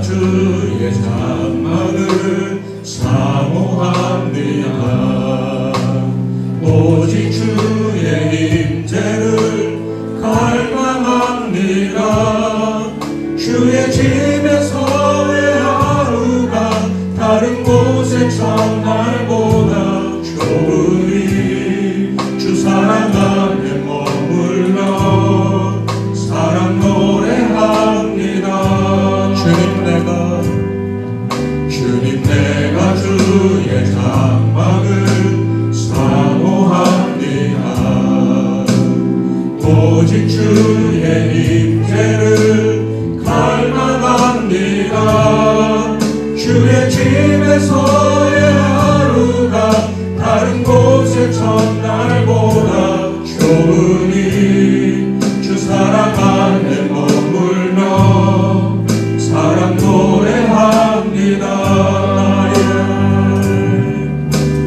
주의 장막을 사모합니다. 오직 주의 임재를 갈망합니다. 주의 집에서의 하루가 다른 곳의 첫날보다 좋으니 주 사랑 안에 머물러 사랑 노래합니다. 주님 내가 주의 장막을 사모합니다. 오직 주의 임재를 갈망합니다. 주의 집에서의 하루가 다른 곳의 첫날보다 좋으니 주 사랑 안에 머물며 사랑 노래합니다.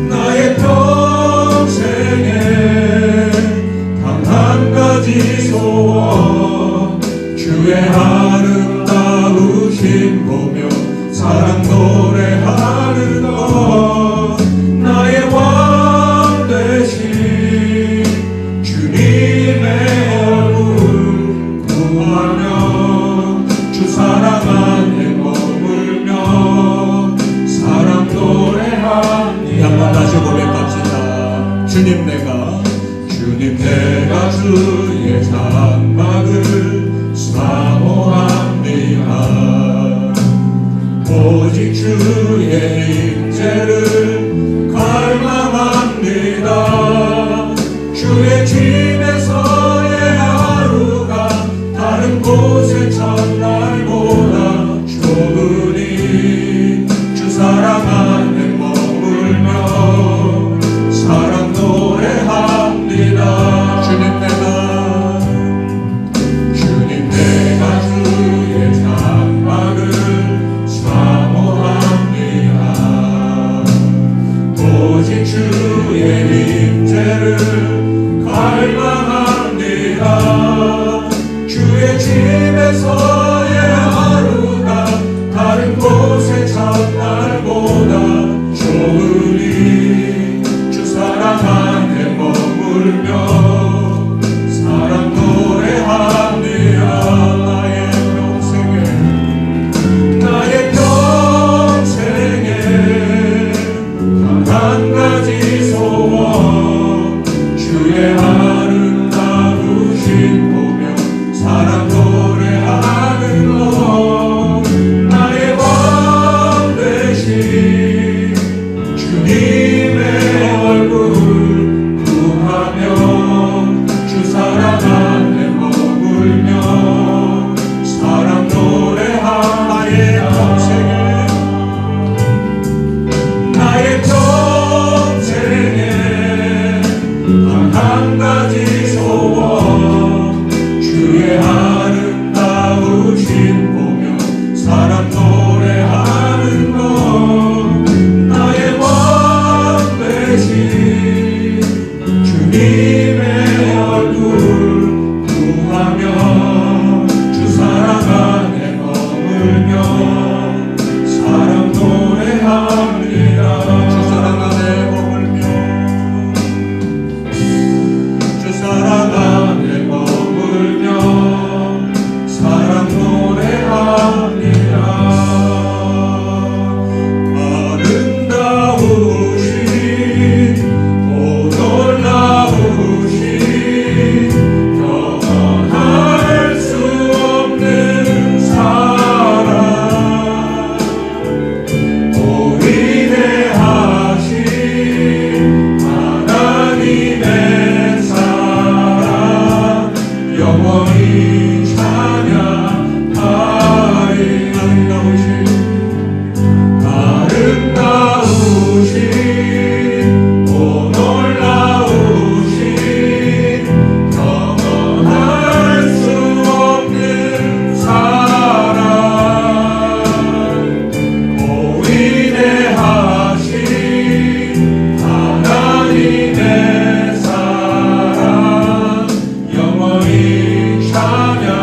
나의 평생에 단 한 가지 소원, 주의 아름다우신 보며 사랑 노래하는 것. 나의 왕 되신 주님의 얼굴 구하며 주 사랑 안에 머물며 사랑 노래합니다. 한번 다시 고백합시다. 주님 내가 주의 장막을 사모합니다. 오직 주의 임재를 갈망합니다. 주의 집에서의 하루가 다른 곳의 첫날보다 좋으니 주 사랑 안에 머물며 사랑 노래합니다. 주님 내가 주의 장막을 사모합니다. 오직 주의 임재를 갈망합니다. 주의 집에서의 하루가 다른 곳의 첫날보다 좋으니 주 사랑 안에 머물며 사랑 노래합니다. 나의 평생에 단 한 가지 소원, 주의 아름다우신 보며 사랑 노래하는 것. 나의 왕 되신 주님의 얼굴 구하며 주 사랑 안에 머물며 사랑 노래합니다. 나의 평생에 단 한 가지 소원, 주의 아름다우신 보며 사랑 노래하는 것. 나의 왕 되신 주님의 얼굴 구하며 주 사랑 안에 머물며 사랑 노래합니다. 주 사랑 안에 머물며 주 사랑 안에 머물며 사랑 노래합니다. 아름다우신 오 놀라우신 영원할 수 없는 사랑, 오 위대하신 하나님의 사랑 영원히 찬양하리. 아름다우신 오 놀라우신 영원할 수 없는 사랑, 오 위대하신 하나님의 사랑 영원히 찬양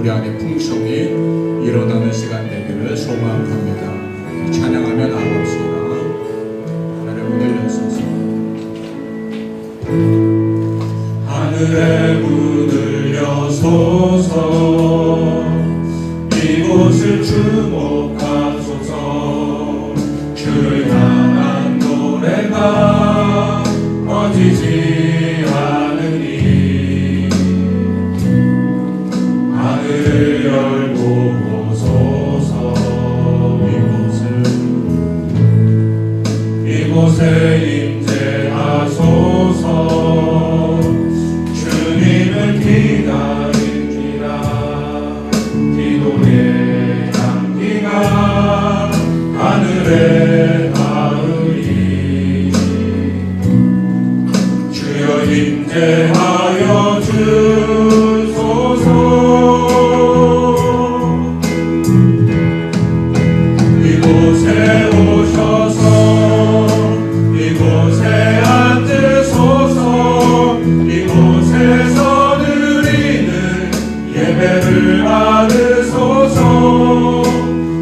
우리 안에 풍성히 일어나는 시간 되기를 소망합니다. 찬양하며 나아갑시다. 하늘의 문을 여소서. 하늘의 문을 여소서. 이곳을 주목하소서. 주를 향한 노래가 꺼지지 않으니 하늘을 열고 오소서. 이곳에 임재하소서. 주님을 기다립니다. 기도의 향기가 하늘에 닿으리. 주여 임재하여 주소서. 이곳에 오셔서 이곳에 앉으소서. 이곳에서 드리는 예배를 받으소서.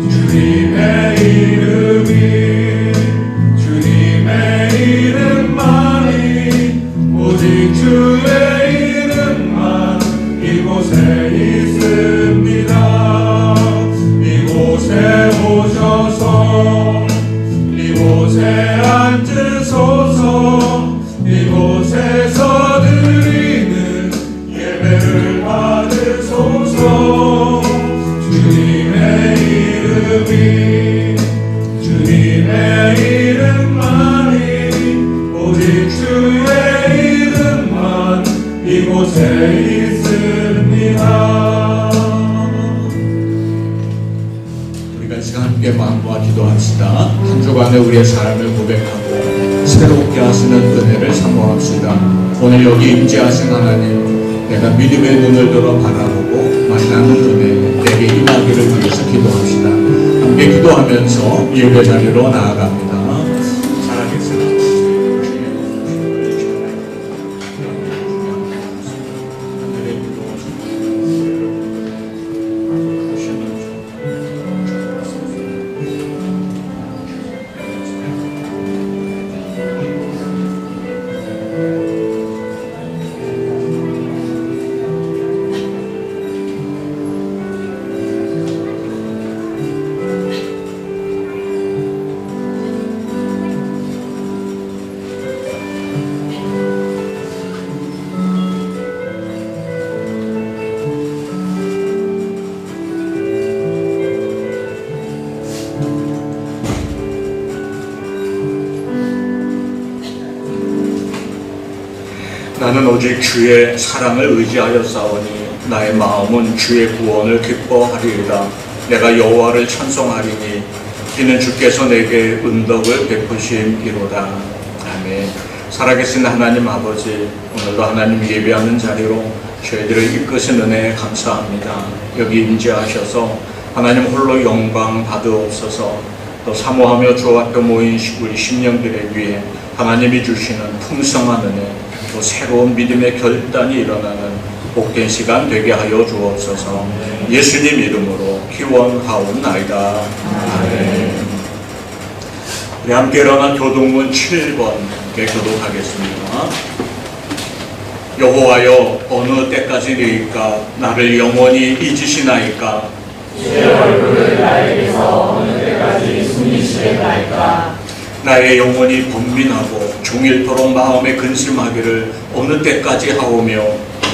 주님의 이름만이 오직 주의 이름만 이곳에 있습니다. 이곳에 오셔서 이곳에 앉으소서. 이곳에서 드리는 예배를 받으소서. 주님의 이름만이 오직 주의 이름만 이곳에 있습니다. 우리가 시간 함께 마음과 기도합시다. 한 주간의 우리의 삶을 고백하고 새롭게 하시는 은혜를 사모합시다. 오늘 여기 임재하신 하나님, 내가 믿음의 눈을 들어 바라보고 만나는 은혜 내게 임하기를 위해서 기도합시다. 함께 기도하면서 예배 자리로 나아갑니다. 나는 오직 주의 사랑을 의지하여 싸우니 나의 마음은 주의 구원을 기뻐하리이다. 내가 여호와를 찬송하리니 이는 주께서 내게 은덕을 베푸심이로다. 아멘. 살아계신 하나님 아버지, 오늘도 하나님 예배하는 자리로 저희들을 이끄신 은혜에 감사합니다. 여기 임재하셔서 하나님 홀로 영광 받으옵소서. 또 사모하며 주 앞에 모인 우리 심령들에 위해 하나님이 주시는 풍성한 은혜, 또 새로운 믿음의 결단이 일어나는 복된 시간 되게 하여 주옵소서. 예수님 이름으로 기원하옵나이다. 아멘. 우리 함께 일어나 교동문 7번에 교독하겠습니다. 여호와여, 어느 때까지리이까? 나를 영원히 잊으시나이까? 주의 얼굴을 나에게서 어느 때까지 숨기시겠나이까? 나의 영혼이 번민하고 종일토록 마음에 근심하기를 어느 때까지 하오며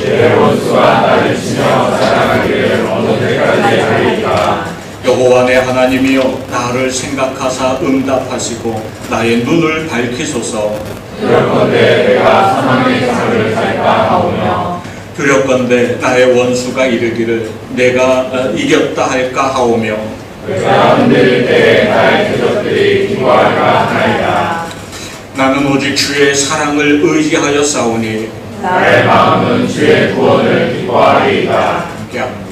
내 원수가 나를 치며 사랑하기를 어느 때까지 하리까? 여호와 내 하나님이여, 나를 생각하사 응답하시고 나의 눈을 밝히소서. 두렵건대 내가 사망의 장을 살까 하오며 두렵건대 나의 원수가 이르기를 내가 이겼다 할까 하오며 내가 흔들릴 때 나의 대적들이 기뻐할까 하나이다. 나는 오직 주의 사랑을 의지하여 싸우니 나의 마음은 주의 구원을 기뻐하리이다. 함께 합니다.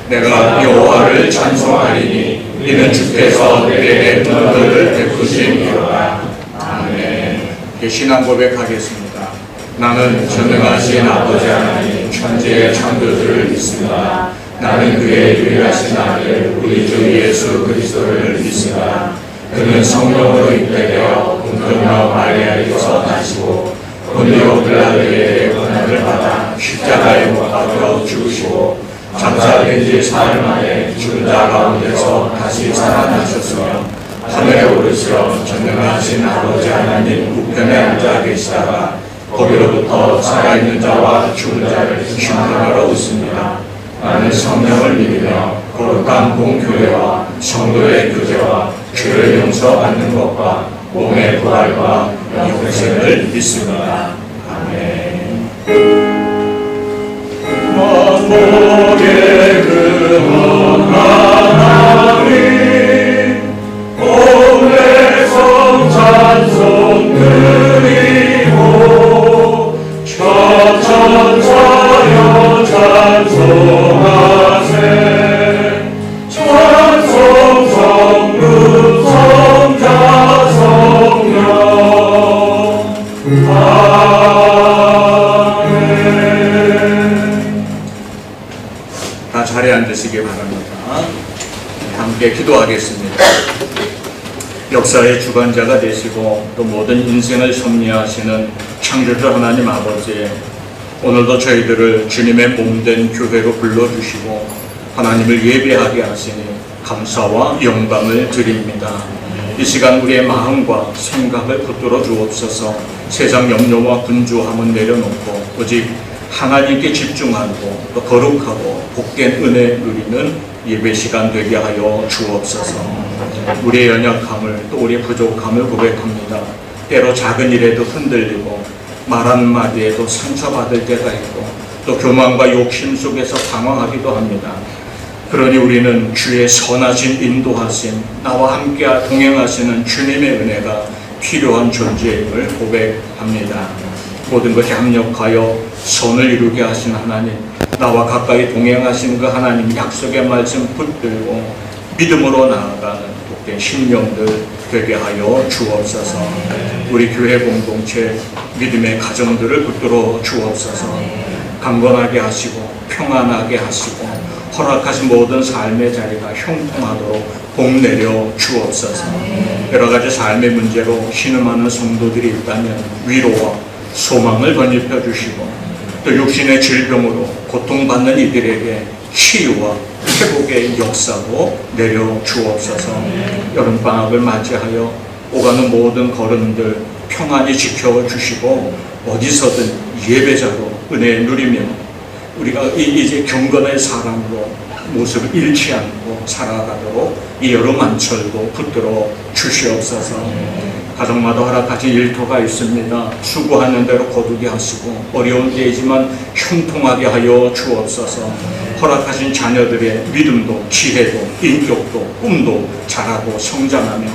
내가 여호와를 찬송하리니 이는 주께서 내게 은혜를 베푸심이로다. 아멘. 신앙 고백하겠습니다. 나는 전능하신 아버지 하나님 천지의 창조주를 믿습니다. 나는 그의 유일하신 아들 우리 주 예수 그리스도를 믿습니다. 그는 성령으로 잉태되어 공동여 마리아에게서 나시고 본디오 빌라도의 고난을 받아 십자가에 못 박혀 죽으시고 장사된 지 사흘 만에 죽은 자 가운데서 다시 살아나셨으며 하늘에 오르시어 전능하신 아버지 하나님 우편에 앉아 계시다가 거기로부터 살아있는 자와 죽은 자를 심판하러 오십니다. 나는 성령을 믿으며 거룩한 공교회와 성도의 교제와 죄를 용서받는 것과 몸의 부활과 영생을 믿습니다. 아멘. 만복의 근원 하나님 오래성 찬송 드리고 천천차여 찬송하세 찬송 성루 성자 성령 아멘. 다 자리에 앉으시기 바랍니다. 함께 기도하겠습니다. 역사의 주관자가 되시고 또 모든 인생을 섭리하시는 창조주 하나님 아버지, 오늘도 저희들을 주님의 몸된 교회로 불러주시고 하나님을 예배하게 하시니 감사와 영광을 드립니다. 이 시간 우리의 마음과 생각을 붙들어 주옵소서. 세상 염려와 분주함은 내려놓고 오직 하나님께 집중하고 또 거룩하고 복된 은혜 누리는 예배 시간 되게 하여 주옵소서. 우리의 연약함을 또 우리의 부족함을 고백합니다. 때로 작은 일에도 흔들리고 말 한마디에도 상처받을 때가 있고 또 교만과 욕심 속에서 당황하기도 합니다. 그러니 우리는 주의 선하신 인도하심, 나와 함께 동행하시는 주님의 은혜가 필요한 존재임을 고백합니다. 모든 것이 합력하여 선을 이루게 하신 하나님, 나와 가까이 동행하시는 그 하나님 약속의 말씀 붙들고 믿음으로 나아가는 복된 심령들 되게 하여 주옵소서. 우리 교회 공동체 믿음의 가정들을 붙들어 주옵소서. 강건하게 하시고 평안하게 하시고 허락하신 모든 삶의 자리가 형통하도록 복 내려 주옵소서. 여러 가지 삶의 문제로 신음하는 성도들이 있다면 위로와 소망을 덧입혀 주시고 또 육신의 질병으로 고통받는 이들에게 치유와 회복의 역사도 내려 주옵소서. 여름방학을 맞이하여 오가는 모든 걸음들 평안히 지켜주시고 어디서든 예배자로 은혜 누리며 우리가 이제 경건의 사람으로 모습을 잃지 않고 살아가도록 이 여름 안철도 붙들어 주시옵소서. 가정마다 허락하신 일터가 있습니다. 수고하는 대로 거두게 하시고 어려운 때이지만 형통하게 하여 주옵소서. 허락하신 자녀들의 믿음도 지혜도 인격도 꿈도 자라고 성장하며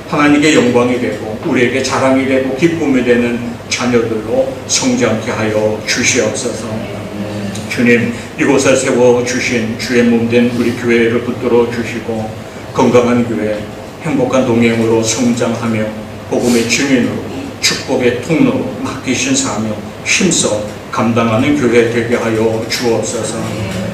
하나님께 영광이 되고 우리에게 자랑이 되고 기쁨이 되는 자녀들로 성장케 하여 주시옵소서. 주님, 이곳에 세워주신 주의 몸된 우리 교회를 붙들어 주시고 건강한 교회, 행복한 동행으로 성장하며 복음의 증인으로 축복의 통로로 맡기신 사명 힘써 감당하는 교회 되게 하여 주옵소서.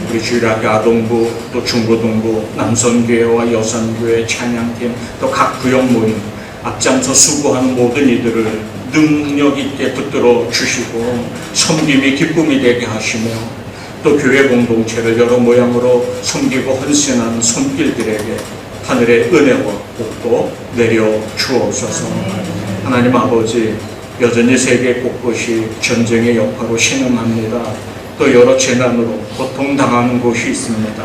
우리 주일학교 아동부 또 중고등부 남선교회와 여선교회 찬양팀 또 각 구역 모임 앞장서 수고하는 모든 이들을 능력 있게 붙들어 주시고 섬김이 기쁨이 되게 하시며 또 교회 공동체를 여러 모양으로 섬기고 헌신하는 손길들에게 하늘의 은혜와 복도 내려 주옵소서. 하나님 아버지, 여전히 세계 곳곳이 전쟁의 여파로 신음합니다. 또 여러 재난으로 고통당하는 곳이 있습니다.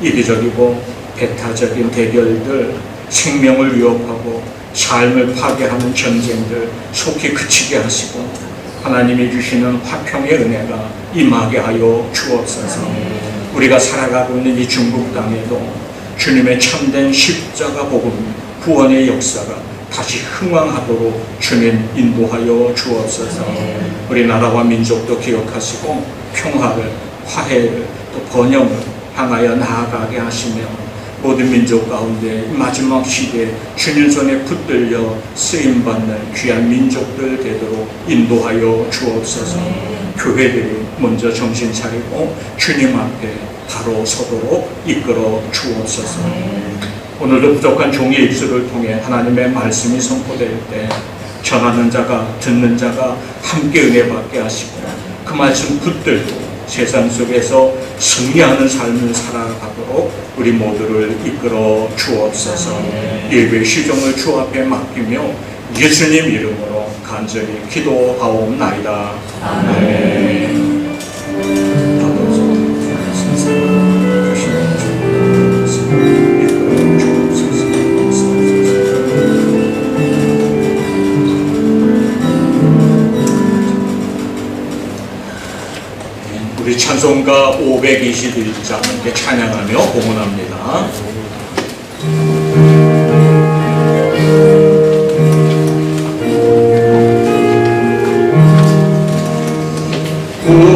이기적이고 배타적인 대결들, 생명을 위협하고 삶을 파괴하는 전쟁들 속히 그치게 하시고 하나님이 주시는 화평의 은혜가 임하게 하여 주옵소서. 우리가 살아가고 있는 이 중국 땅에도 주님의 참된 십자가 복음, 구원의 역사가 다시 흥왕하도록 주님 인도하여 주옵소서. 우리 나라와 민족도 기억하시고 평화를, 화해를, 또 번영을 향하여 나아가게 하시며 모든 민족 가운데 마지막 시대에 주님 손에 붙들려 쓰임받는 귀한 민족들 되도록 인도하여 주옵소서. 교회들이 먼저 정신 차리고 주님 앞에 바로 서도록 이끌어 주옵소서. 오늘도 부족한 종의 입술을 통해 하나님의 말씀이 선포될 때 전하는 자가 듣는 자가 함께 은혜 받게 하시고 그 말씀 붙들고 세상 속에서 승리하는 삶을 살아가도록 우리 모두를 이끌어 주옵소서. 예배 시종을 주 앞에 맡기며 예수님 이름으로 간절히 기도하옵나이다. 아멘. 우리 찬송가 521장 함께 찬양하며 봉헌합니다.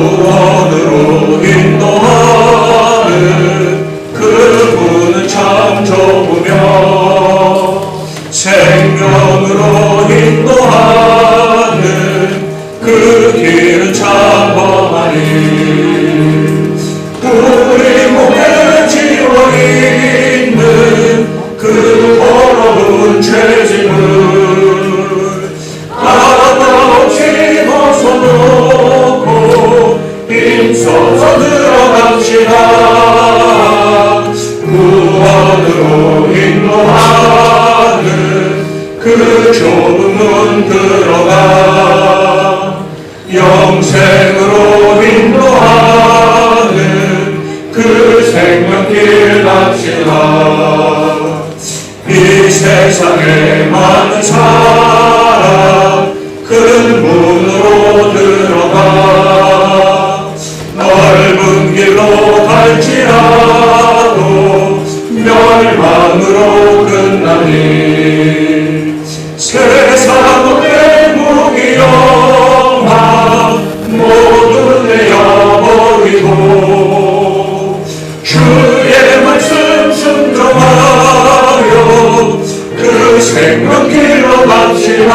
구원으로 인도하는 그분은 참 좋으며 생명으로 인도하는 그 길은 참 험하니 우리 몸에 지워 있는 그 더러운 죄짐을 하나없이 벗어놓고 힘써서 들어갑시다. 구원으로 인도하는 그 좁은 문 들어가 영생으로 인도하는 그 생명길 갑시다. 이 세상에 많은 사람 큰 문으로 들어가 넓은 길로 갈지라도 멸망으로 끝나니 세상의 무기영함 모두 내어버리고 주의 말씀 순종하여 그 생명길로 갑시다.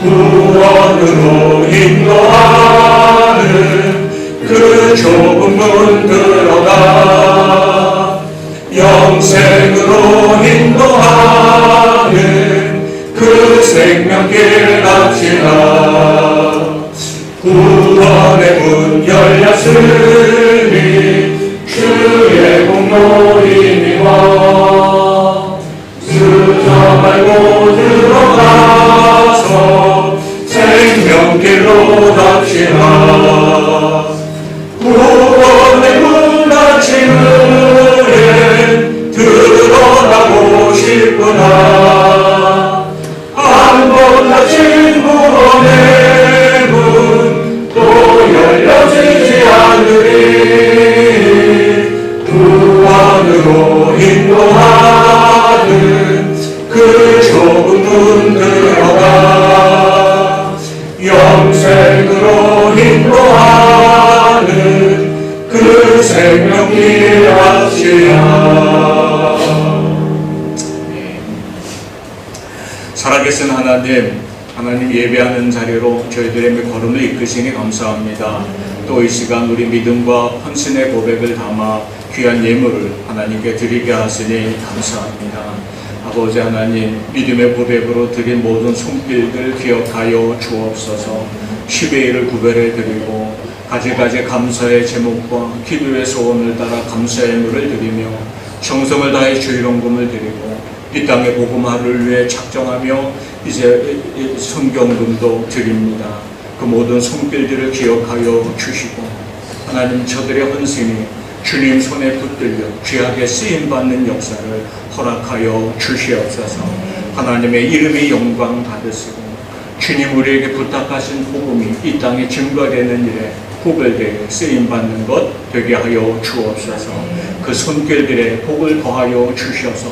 구원으로 인도하는 그 좁은 문 들어가 영생으로 인도하는 그 생명길 갑시다. 구원의 문 열렸으니 주의 공로이니와 수저 말고 들어가서 생명길로 갑시다. 구원의 문 닫힌 은혜 드러나고 싶구나. 한 번 닫힌 구원의 문 또 열려지지 않으리. 구원으로 인도하는 그 좁은 문 들어가 영생으로 인도하는 그 생명길 갑시다. 살아계신 하나님 예배하는 자리로 저희들의 걸음을 이끄시니 감사합니다. 또 이 시간 우리 믿음과 헌신의 고백을 담아 귀한 예물을 하나님께 드리게 하시니 감사합니다. 아버지 하나님, 믿음의 고백으로 드린 모든 손길들 기억하여 주옵소서. 10의 1을 구별해 드리고 가지가지 감사의 제목과 기도의 소원을 따라 감사의 예물을 드리며 정성을 다해 주일원금을 드리고 이 땅의 복음화를 위해 작정하며 이제 성경금도 드립니다. 그 모든 손길들을 기억하여 주시고 하나님, 저들의 헌신이 주님 손에 붙들려 귀하게 쓰임받는 역사를 허락하여 주시옵소서. 하나님의 이름이 영광 받으시고 주님 우리에게 부탁하신 복음이 이 땅에 증거되는 일에 구별되어 쓰임받는 것 되게 하여 주옵소서. 그 손길들에 복을 더하여 주셔서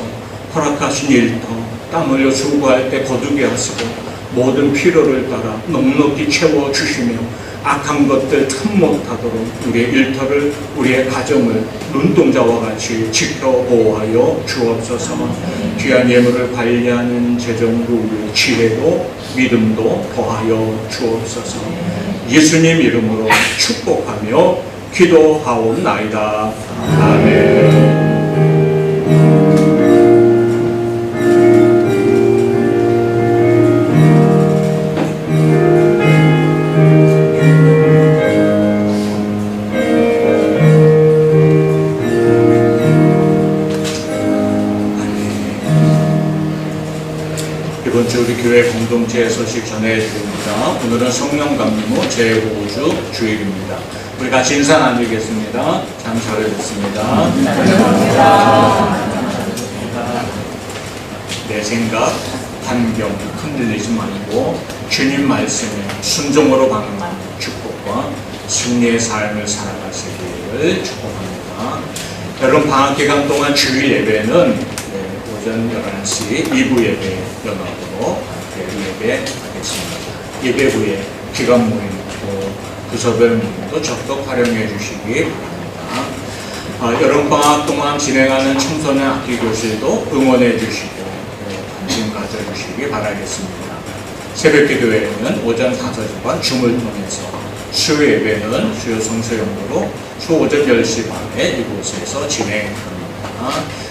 허락하신 일터 땀 흘려 수고할 때 거두게 하시고 모든 필요를 따라 넉넉히 채워주시며 악한 것들 탐못하도록 우리의 일터를 우리의 가정을 눈동자와 같이 지켜 보호하여 주옵소서. 귀한 예물을 관리하는 재정도 지혜도 믿음도 더하여 주옵소서. 예수님 이름으로 축복하며 기도하옵나이다. 아멘. 이번 주 우리 교회 공동체 소식 전해드립니다. 오늘은 성령 강림후 제5주 주일입니다. 우리 같이 인사 나누겠습니다. 참 잘하셨습니다. 내 생각, 환경 흔들리지 말고 주님 말씀에 순종으로 반응하는 축복과 승리의 삶을 살아가시기를 축복합니다. 여러분 방학 기간 동안 주일 예배는 오전 11시 2부 예배 연합으로 예배하겠습니다. 예배 후에 기관 모임 또 부서별 모임도 적극 활용해 주시기 바랍니다. 여름방학 동안 진행하는 청소년 악기교실도 응원해 주시고 관심 가져주시기 바라겠습니다. 새벽기도회는 오전 5시 줌을 통해서 수요 예배는 주요 성서용도로 주 오전 10시 반에 이곳에서 진행합니다.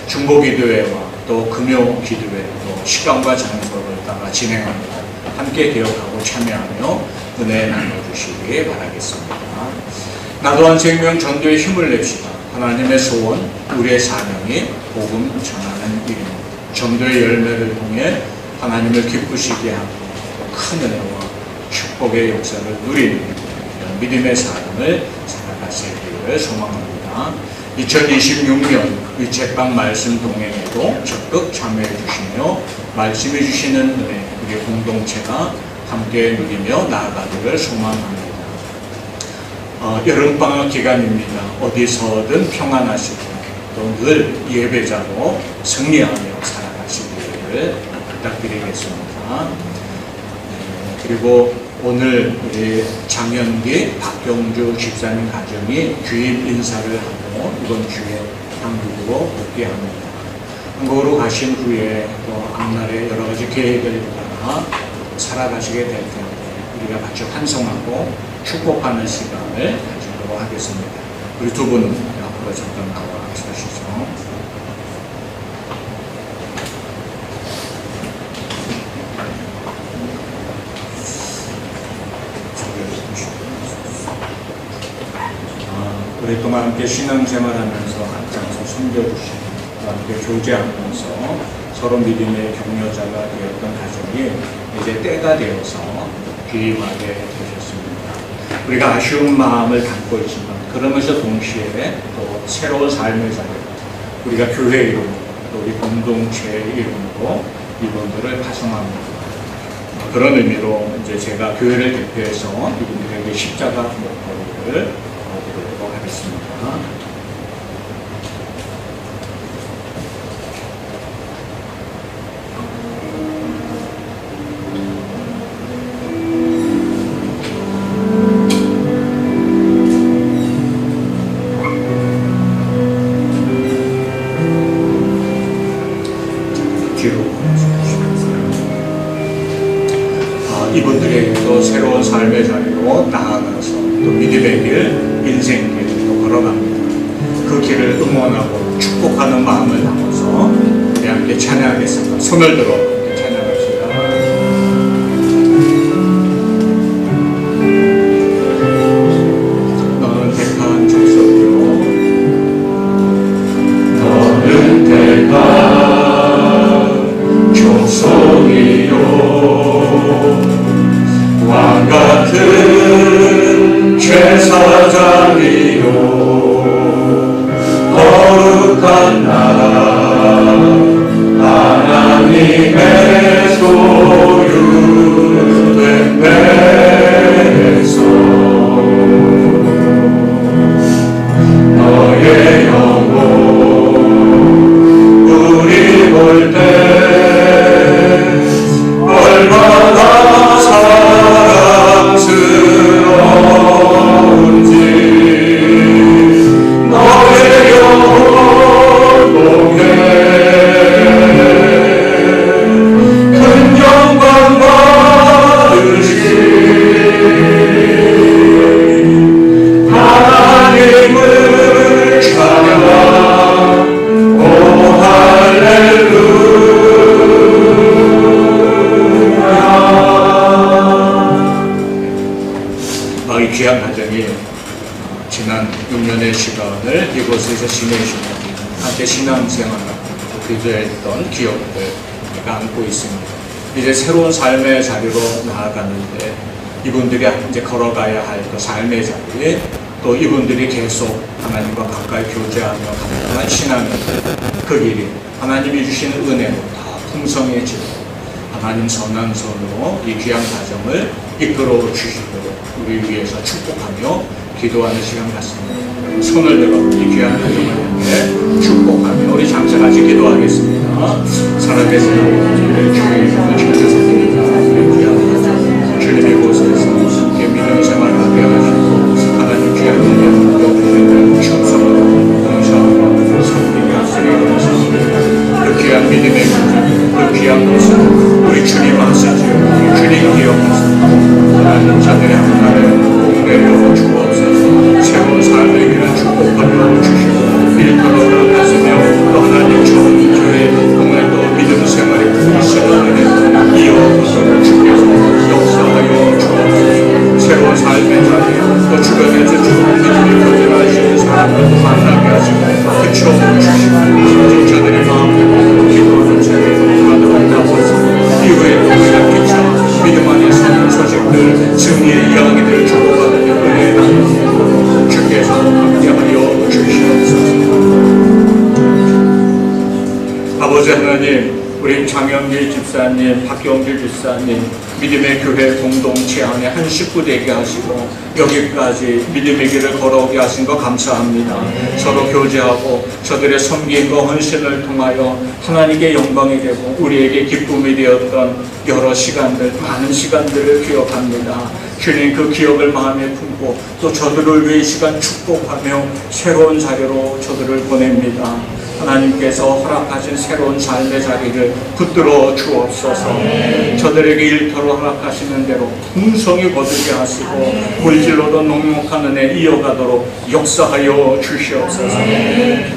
중보기도회와 또 금요기도회 또 시간과 장소를 따라 진행합니다. 함께 기억하고 참여하며 은혜 나눠주시기 바라겠습니다. 나도한 생명 전도에 힘을 냅시다. 하나님의 소원, 우리의 사명이 복음 전하는 일입니다. 전도의 열매를 통해 하나님을 기쁘시게 하고 큰 은혜와 축복의 역사를 누리는 믿음의 삶을 살아가시기를 소망합니다. 2026년 위책방 말씀 동행에도 적극 참여해 주시며 말씀해 주시는 은혜 우리 공동체가 함께 누리며 나아가기를 소망합니다. 여름방학 기간입니다. 어디서든 평안하시고 또 늘 예배자로 승리하며 살아가시기를 부탁드리겠습니다. 그리고 오늘 우리 장현기, 박경주 집사님 가정이 귀임 인사를 하고 이번 주에 한국으로 복귀합니다. 한국으로 가신 후에 또 앞날에 여러 가지 계획을 따라 살아가시게 될 텐데 우리가 같이 환송하고 축복하는 시간을 가지도록 하겠습니다. 우리 두 분은 앞으로 잠깐 나와 서시죠. 오랫동안 함께 신앙생활하면서 앞장서 섬겨주시고 함께 교제하면서 서로 믿음의 격려자가 되었던 가정이 이제 때가 되어서 귀임하게 되셨습니다. 우리가 아쉬운 마음을 담고 있지만 그러면서 동시에 또 새로운 삶을 살고 우리가 교회 이름으로 또 우리 공동체의 이름으로 이분들을 파송합니다. 그런 의미로 이제 제가 교회를 대표해서 이분들에게 십자가 목걸이를 드리도록 하겠습니다. 이분들에게도 새로운 삶의 자리로 나아가서 또 믿음의 길, 인생 길을 또 걸어갑니다. 그 길을 응원하고 축복하는 마음을 담아서 우리 함께 찬양하겠습니다. 손을 들어 함께 찬양합시다. 너는 택한 족속이요 너는 택한 족속이요 왕같은 제사장이요 거룩한 나라 하나님의 소유된 백성 너의 영혼 우리 볼 때 얼마나 사랑스러운지 귀한 가정이 지난 6년의 시간을 이곳에서 지내시며 함께 신앙생활을 기도했던 기억들을 안고 있습니다. 이제 새로운 삶의 자리로 나아가는데 이분들이 이제 걸어가야 할 그 삶의 자리에 또 이분들이 계속 하나님과 가까이 교제하며 가는 신앙의 그 길이 하나님이 주시는 은혜로 다 풍성해지고 하나님 선한 손으로 이 귀한 가정을 이끌어 주시도록 우리 위해서 축복하며 기도하는 시간 같습니다. 손을 들어 이 귀한 가정을 향해 축복하며 우리 잠시 같이 기도하겠습니다. 살아계신 하나님 주의 이름을 찬양합니다. 우리 귀한 가정 주님의 곳에서 함께 믿음 생활하게 하시고 하나님 귀한 은혜를 여기는 충성으로 봉사하고 섬기게 하시리 감사합니다. 그 귀한 믿음의 교제 그 귀한 것을 우리 주님 아시죠? 주님 기억하시고 하나님 자들의 하나를 복내려 주옵소서. 새로운 삶의 길을 축복하며 주시고 일터로 나서며 또 하나님 좋은 교회 오늘도 믿음 생활에 불신하는 이어서 주께서 역사하여 주옵소서. 새로운 삶의 자리 또 주변에서 좋은 믿음이 거절하시는 사람들도 만나게 하시고 그쳐 주시고 자들의 마음을 기도하는 자리로 만들어가서 이후에 우리가 기차 믿음 안에 서는 소식들 승리의 이야기들을 주고받으며 은혜의 나누고 주께서 함께하여 주시옵소서. 아버지 하나님, 우리 장영길 집사님, 박경길 집사님 믿음의 교회 공동체 안에 한 식구 되게 하시고 여기까지 믿음의 길을 걸어오게 하신 거 감사합니다. 서로 교제하고 저들의 섬김과 헌신을 통하여 하나님께 영광이 되고 우리에게 기쁨이 되었던 여러 시간들, 많은 시간들을 기억합니다. 주님 그 기억을 마음에 품고 또 저들을 위해 이 시간 축복하며 새로운 자리로 저들을 보냅니다. 하나님께서 허락하신 새로운 삶의 자리를 붙들어 주옵소서. 저들에게 일터로 허락하시는 대로 풍성히 거두게 하시고 물질로도 녹록한 은혜 이어가도록 역사하여 주시옵소서.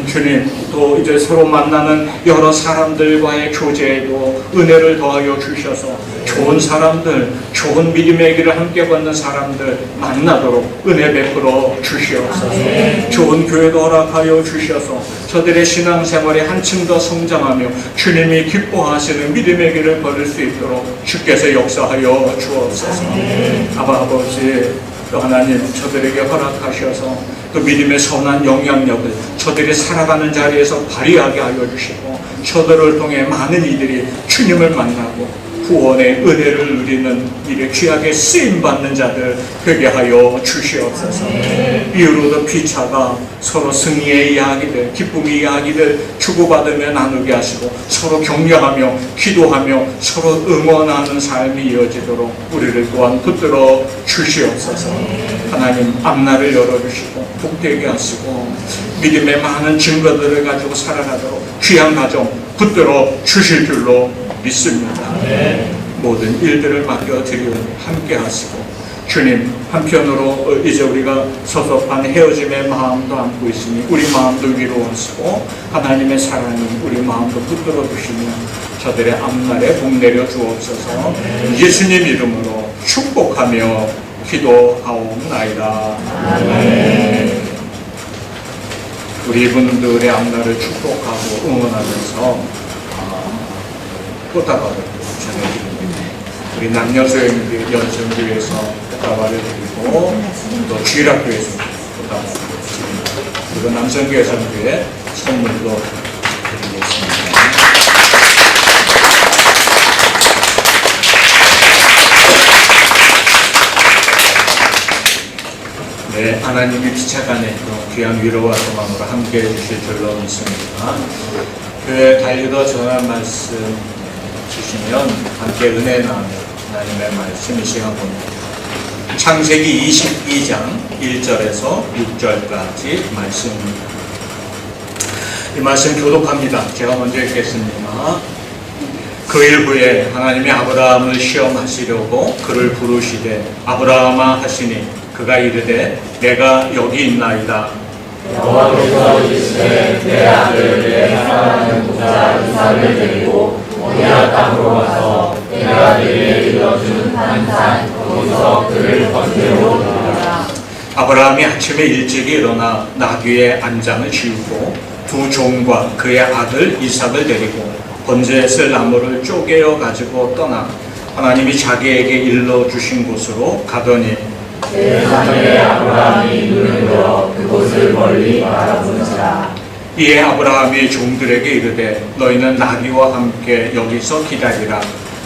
주님 또 이제 서로 만나는 여러 사람들과의 교제에도 은혜를 더하여 주셔서 좋은 사람들, 좋은 믿음의 길을 함께 걷는 사람들 만나도록 은혜 베풀어 주시옵소서. 좋은 교회도 허락하여 주셔서 저들의 신앙생활이 한층 더 성장하며 주님이 기뻐하시는 믿음의 길을 걸을 수 있도록 주께서 역사하여 주옵소서. 아버지 또 하나님 저들에게 허락하셔서 또 믿음의 선한 영향력을 저들이 살아가는 자리에서 발휘하게 하여 주시고 저들을 통해 많은 이들이 주님을 만나고 구원의 은혜를 누리는 일에 귀하게 쓰임받는 자들 되게 하여 주시옵소서. 이후로도 피차가 서로 승리의 이야기들, 기쁨의 이야기들 주고받으며 나누게 하시고 서로 격려하며 기도하며 서로 응원하는 삶이 이어지도록 우리를 또한 붙들어 주시옵소서. 하나님 앞날을 열어주시고 복되게 하시고 믿음의 많은 증거들을 가지고 살아가도록 귀한 가정 붙들어 주실 줄로 믿습니다. 모든 일들을 맡겨드리오니 함께 하시고 주님 한편으로 이제 우리가 섭섭한 헤어짐의 마음도 안고 있으니 우리 마음도 위로하시고 하나님의 사랑이 우리 마음도 붙들어 주시며 저들의 앞날에 복내려 주옵소서. 예수님 이름으로 축복하며 기도하옵나이다. 아멘. 우리 이분들의 앞날을 축복하고 응원하면서 꽃다발을 전해드립니다. 우리 남녀소년들 연천교회에서 꽃다발을 드리고 또 주일학교에서 꽃다발을 드립니다. 그리고 남성교회 선교회 선물도 드리겠습니다. 네, 하나님이 피차간에 또 귀한 위로와 소망으로 함께해 주실 줄로 믿습니다. 교회 달리더 전한 말씀 주시면 함께 은혜 나누며 하나님의 말씀 이 시간 봅니다. 창세기 22장 1절에서 6절까지 말씀입니다. 이 말씀 교독합니다. 제가 먼저 읽겠습니다. 그 일 후에 하나님이 아브라함을 시험하시려고 그를 부르시되 아브라함아 하시니 그가 이르되 내가 여기 있나이다. 여호와께서 이르시되 내 아들 내 사랑하는 부자 이삭을 데리고 모리아 땅으로 와서 내가 내게 일러준 한 산 거기서 그를 건드려 오라. 아브라함이 아침에 일찍이 일어나 나귀의 안장을 지우고 두 종과 그의 아들 이삭을 데리고 번제에 쓸 나무를 쪼개어 가지고 떠나 하나님이 자기에게 일러주신 곳으로 가더니 제 자녀의 아브라함이 눈을 들어 그곳을 멀리 바라보는지라. 이에 아브라함이 종들에게 이르되 너희는 나귀와 함께 여기서 기다리라.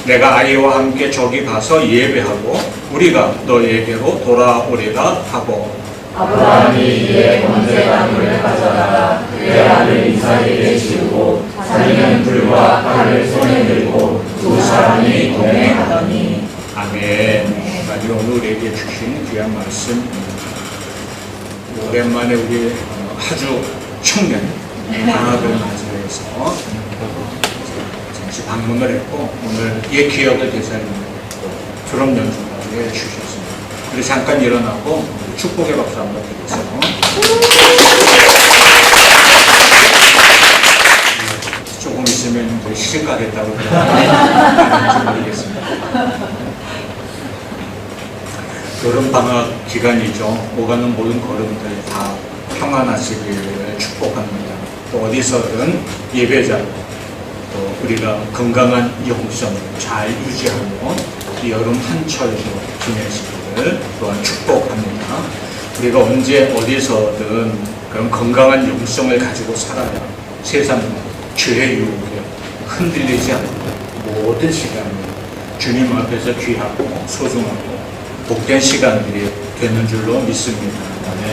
내가 아이와 함께 저기 가서 예배하고 우리가 너희에게로 돌아오리라 하고 아브라함이 이에 번제나무를 가져다가 그의 아들 이삭에게 지우고 자기는 불과 칼을 손에 들고 두 사람이 동행하더니. 아멘. 마지막 오늘 우리에게 주신 귀한 말씀, 오랜만에 우리 아주 청년 방학을 맞이해서 잠시 방문을 했고 오늘 옛 기억을 되살리는 졸업 연주까지 해주셨습니다. 우리 잠깐 일어나고 축복의 박수 한번 드리세요. 조금 있으면 이제 시집 가겠다고 모르겠습니다. 여름 방학 기간이죠. 오가는 모든 걸음들 다 평안하시기를 축복합니다. 또 어디서든 예배자 또 우리가 건강한 영성을 잘 유지하고 이 여름 한철도 지내시기를 또한 축복합니다. 우리가 언제 어디서든 그런 건강한 영성을 가지고 살아야 세상 죄의 유혹에 흔들리지 않고 모든 시간이 주님 앞에서 귀하고 소중하고 복된 시간들이 되는 줄로 믿습니다.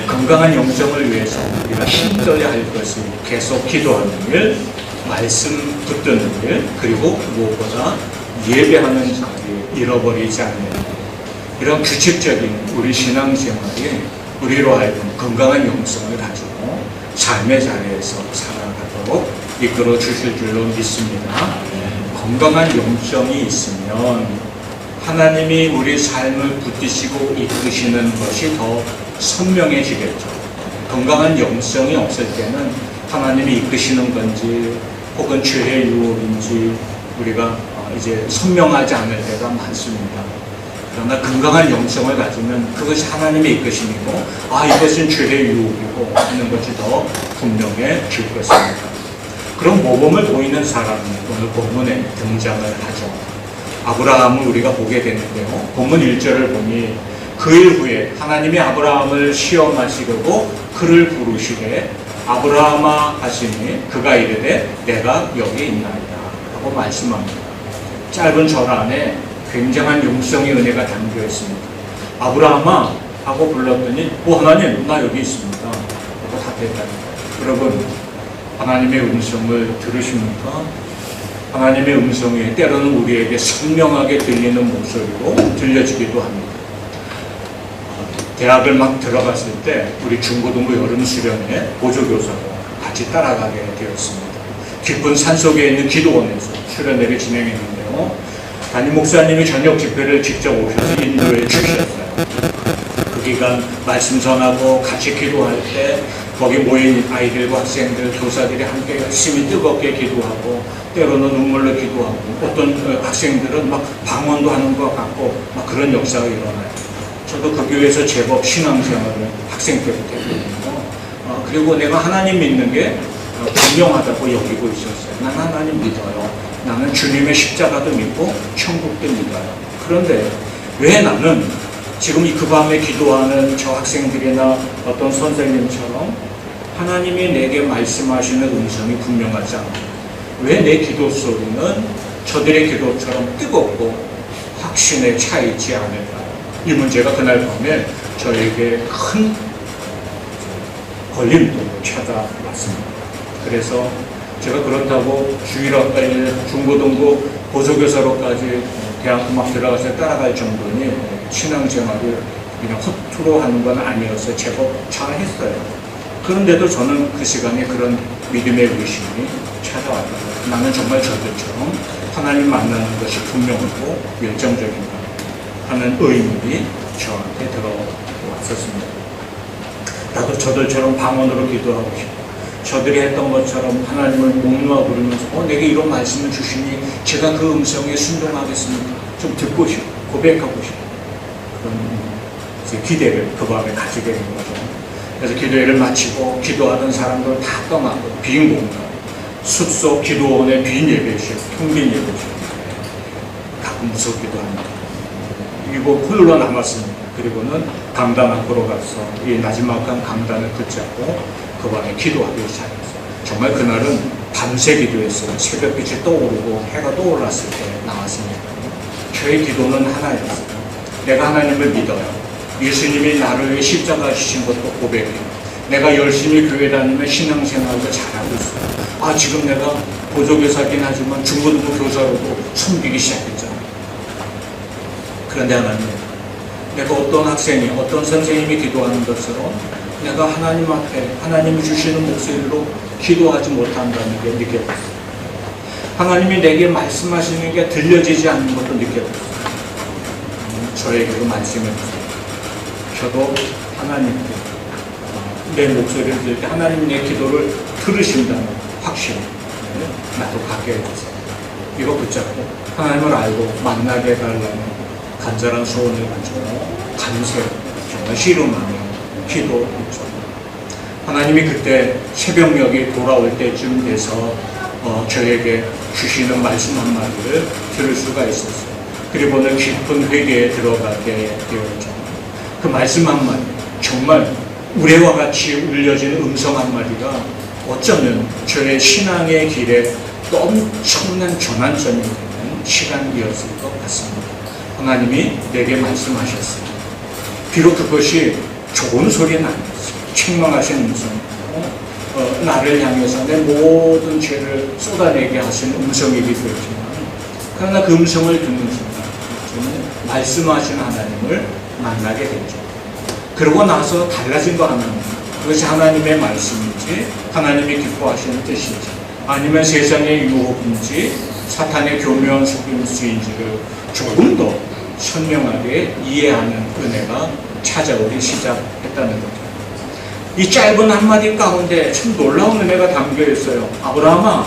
건강한 영성을 위해서 우리가 힘써야 할 것이 계속 기도하는 일, 말씀 붙드는 일, 그리고 무엇보다 예배하는 자리 잃어버리지 않는 이런 규칙적인 우리 신앙생활이 우리로 하여금 건강한 영성을 가지고 삶의 자리에서 살아가도록 이끌어 주실 줄로 믿습니다. 건강한 영성이 있으면 하나님이 우리 삶을 붙드시고 이끄시는 것이 더 선명해지겠죠. 건강한 영성이 없을 때는 하나님이 이끄시는 건지 혹은 죄의 유혹인지 우리가 이제 선명하지 않을 때가 많습니다. 그러나 건강한 영성을 가지면 그것이 하나님의 이끄심이고 이것은 죄의 유혹이고 하는 것이 더 분명해질 것입니다. 그런 모범을 보이는 사람이 오늘 본문에 등장을 하죠. 아브라함을 우리가 보게 되는데요. 본문 1절을 보니 그 일 후에 하나님이 아브라함을 시험하시려고 그를 부르시되 아브라함아 하시니 그가 이르되 내가 여기 있나이다 하고 말씀합니다. 짧은 절 안에 굉장한 용성의 은혜가 담겨 있습니다. 아브라함아 하고 불렀더니 하나님 나 여기 있습니다 하고 답했다. 여러분 하나님의 음성을 들으십니까? 하나님의 음성이 때로는 우리에게 선명하게 들리는 목소리로 들려지기도 합니다. 대학을 막 들어갔을 때 우리 중고등부 여름 수련회 보조교사로 같이 따라가게 되었습니다. 깊은 산속에 있는 기도원에서 수련회를 진행했는데요. 담임 목사님이 저녁 집회를 직접 오셔서 인도해 주셨어요. 그 기간 말씀 전하고 같이 기도할 때 거기 모인 아이들과 학생들, 교사들이 함께 열심히 뜨겁게 기도하고 때로는 눈물로 기도하고 어떤 학생들은 막 방언도 하는 것 같고 막 그런 역사가 일어나요. 저도 그 교회에서 제법 신앙생활을 학생 때부터 했거든요. 그리고 내가 하나님 믿는 게 분명하다고 여기고 있었어요. 나는 하나님 믿어요. 나는 주님의 십자가도 믿고 천국도 믿어요. 그런데 왜 나는 지금 그 밤에 기도하는 저 학생들이나 어떤 선생님처럼 하나님이 내게 말씀하시는 음성이 분명하지 않아요. 왜 내 기도 소리는 저들의 기도처럼 뜨겁고 확신에 차 있지 않을까요? 이 문제가 그날 밤에 저에게 큰 걸림돌을 찾아왔습니다. 그래서 제가 그렇다고 주일학과에 중고등부 보조교사로까지 대학 막 들어가서 따라갈 정도니 신앙생활을 그냥 허투루 하는 건 아니어서 제법 잘했어요. 그런데도 저는 그 시간에 그런 믿음의 의심이 찾아왔다. 나는 정말 저들처럼 하나님 만나는 것이 분명하고 열정적인가 하는 의문이 저한테 들어왔었습니다. 나도 저들처럼 방언으로 기도하고 싶고 저들이 했던 것처럼 하나님을 목 놓아 부르면서 내게 이런 말씀을 주시니 제가 그 음성에 순종하겠습니다. 좀 듣고 싶고 고백하고 싶고 그런 이제 기대를 그 밤에 가지게 된 거죠. 그래서 기도회를 마치고 기도하던 사람들 다 떠나고 빈 공간, 숲속 기도원의 빈 예배실, 텅빈 예배실, 가끔 무섭기도 합니다. 이거 홀로 남았습니다. 그리고는 강단 앞으로 가서 이 나지막한 강단을 붙잡고 그 밤에 기도하기 시작했어요. 정말 그날은 밤새 기도했어요. 새벽빛이 떠오르고 해가 떠올랐을 때 나왔습니다. 저의 기도는 하나였어요. 내가 하나님을 믿어요. 예수님이 나를 위해 십자가 지신 것도 고백해요. 내가 열심히 교회 다니며 신앙생활도 잘하고 있어요. 지금 내가 보조교사긴 하지만 중고등부 교사로도 섬기기 시작했잖아요. 그런데 하나님, 내가 어떤 학생이, 어떤 선생님이 기도하는 것처럼 내가 하나님 앞에 하나님이 주시는 목소리로 기도하지 못한다는 게 느껴졌어요. 하나님이 내게 말씀하시는 게 들려지지 않는 것도 느껴졌어요. 저에게도 말씀해 주세요. 저도 하나님께 내 목소리를 들을 때 하나님 내 기도를 들으신다는 확신 나도 갖게 해주세요. 이거 붙잡고 하나님을 알고 만나게 해달라는 간절한 소원을 가지고 간세, 정말 씨름하며 기도했죠. 하나님이 그때 새벽녘이 돌아올 때쯤 돼서 저에게 주시는 말씀 한마디를 들을 수가 있었어요. 그리고는 깊은 회개에 들어가게 되었죠. 그 말씀 한마디, 정말 우레와 같이 울려진 음성 한마디가 어쩌면 저의 신앙의 길에 또 엄청난 전환점이 되는 시간이었을 것 같습니다. 하나님이 내게 말씀하셨어요. 비록 그것이 좋은 소리는 아니었어요. 책망하신 음성이고 나를 향해서 내 모든 죄를 쏟아내게 하신 음성이기도 했지만, 그러나 그 음성을 듣는 순간 저는 말씀하신 하나님을 만나게 됐죠. 그러고 나서 달라진 거 하나입니다. 그것이 하나님의 말씀인지 하나님이 기뻐하시는 뜻인지 아니면 세상의 유혹인지 사탄의 교묘한 속임수인지를 조금 더 선명하게 이해하는 은혜가 찾아오기 시작했다는 거죠. 이 짧은 한마디 가운데 참 놀라운 은혜가 담겨 있어요. 아브라함아,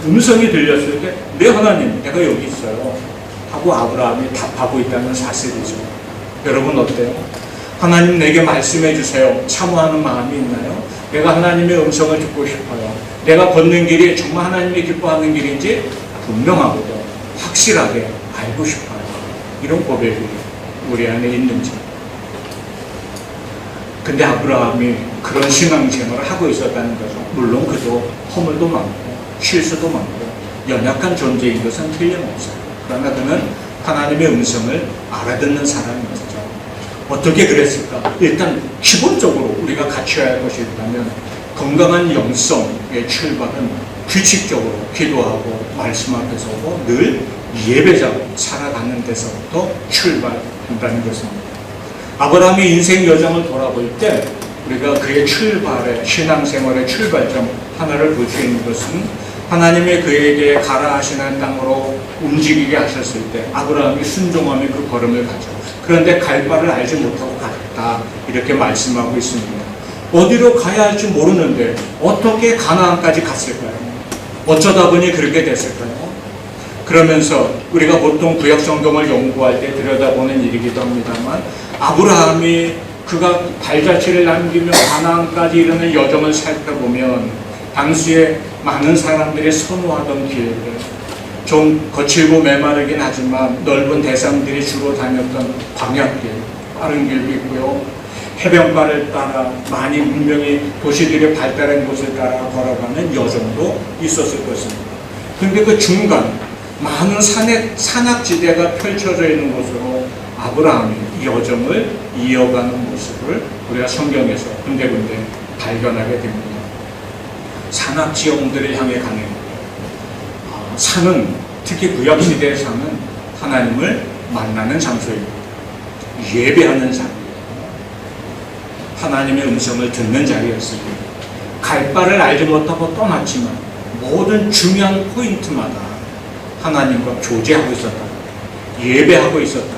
음성이 들렸을 때 내 하나님, 내가 여기 있어요 하고 아브라함이 답하고 있다는 사실이죠. 여러분 어때요? 하나님 내게 말씀해 주세요. 사모하는 마음이 있나요? 내가 하나님의 음성을 듣고 싶어요. 내가 걷는 길이 정말 하나님이 기뻐하는 길인지 분명하고도 확실하게 알고 싶어요. 이런 고백이 우리 안에 있는지. 근데 아브라함이 그런 신앙생활을 하고 있었다는 거죠. 물론 그도 허물도 많고 실수도 많고 연약한 존재인 것은 틀림없어요. 그러나 그는 하나님의 음성을 알아듣는 사람이었죠. 어떻게 그랬을까? 일단 기본적으로 우리가 갖춰야 할 것이 있다면 건강한 영성의 출발은 규칙적으로 기도하고 말씀 앞에 서고 늘 예배자로 살아가는 데서부터 출발한다는 것입니다. 아브라함의 인생 여정을 돌아볼 때 우리가 그의 출발의 신앙생활의 출발점 하나를 볼 수 있는 것은 하나님이 그에게 가라 하시는 땅으로 움직이게 하셨을 때 아브라함이 순종하며 그 걸음을 가죠. 그런데 갈 바를 알지 못하고 갔다 이렇게 말씀하고 있습니다. 어디로 가야 할지 모르는데 어떻게 가나안까지 갔을까요? 어쩌다 보니 그렇게 됐을까요? 그러면서 우리가 보통 구약 성경을 연구할 때 들여다보는 일이기도 합니다만 아브라함이 그가 발자취를 남기며 가나안까지 이르는 여정을 살펴보면 당시에 많은 사람들이 선호하던 길들, 좀 거칠고 메마르긴 하지만 넓은 대상들이 주로 다녔던 광야길, 빠른 길도 있고요. 해변가를 따라 많이 문명이 도시들이 발달한 곳을 따라 걸어가는 여정도 있었을 것입니다. 그런데 그 중간 많은 산악지대가 펼쳐져 있는 곳으로 아브라함이 여정을 이어가는 모습을 우리가 성경에서 군데군데 발견하게 됩니다. 산악지형들을 향해 가는 거예요. 산은, 특히 구약시대의 산은 하나님을 만나는 장소입니다. 예배하는 자리예요. 하나님의 음성을 듣는 자리였습니다. 갈 바를 알지 못하고 떠났지만 모든 중요한 포인트마다 하나님과 교제하고 있었다. 예배하고 있었다.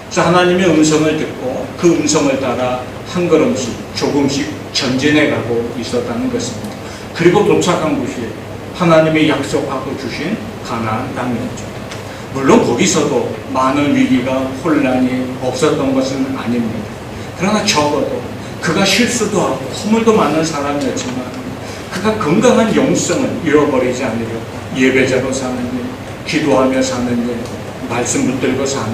그래서 하나님의 음성을 듣고 그 음성을 따라 한 걸음씩 조금씩 전진해 가고 있었다는 것입니다. 그리고 도착한 곳이 하나님이 약속하고 주신 가나안 땅이었죠. 물론 거기서도 많은 위기가 혼란이 없었던 것은 아닙니다. 그러나 적어도 그가 실수도 하고 허물도 많은 사람이었지만 그가 건강한 영성을 잃어버리지 않으려고 예배자로 사는 일, 기도하며 사는 일, 말씀 붙들고 사는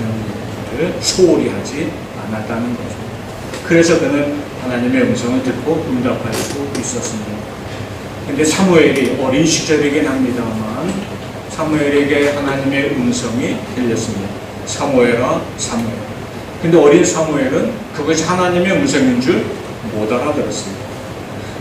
일을 소홀히 하지 않았다는 거죠. 그래서 그는 하나님의 음성을 듣고 응답할 수 있었습니다. 근데 사무엘이 어린 시절이긴 합니다만 사무엘에게 하나님의 음성이 들렸습니다. 사무엘아, 사무엘. 근데 어린 사무엘은 그것이 하나님의 음성인 줄 못 알아들었습니다.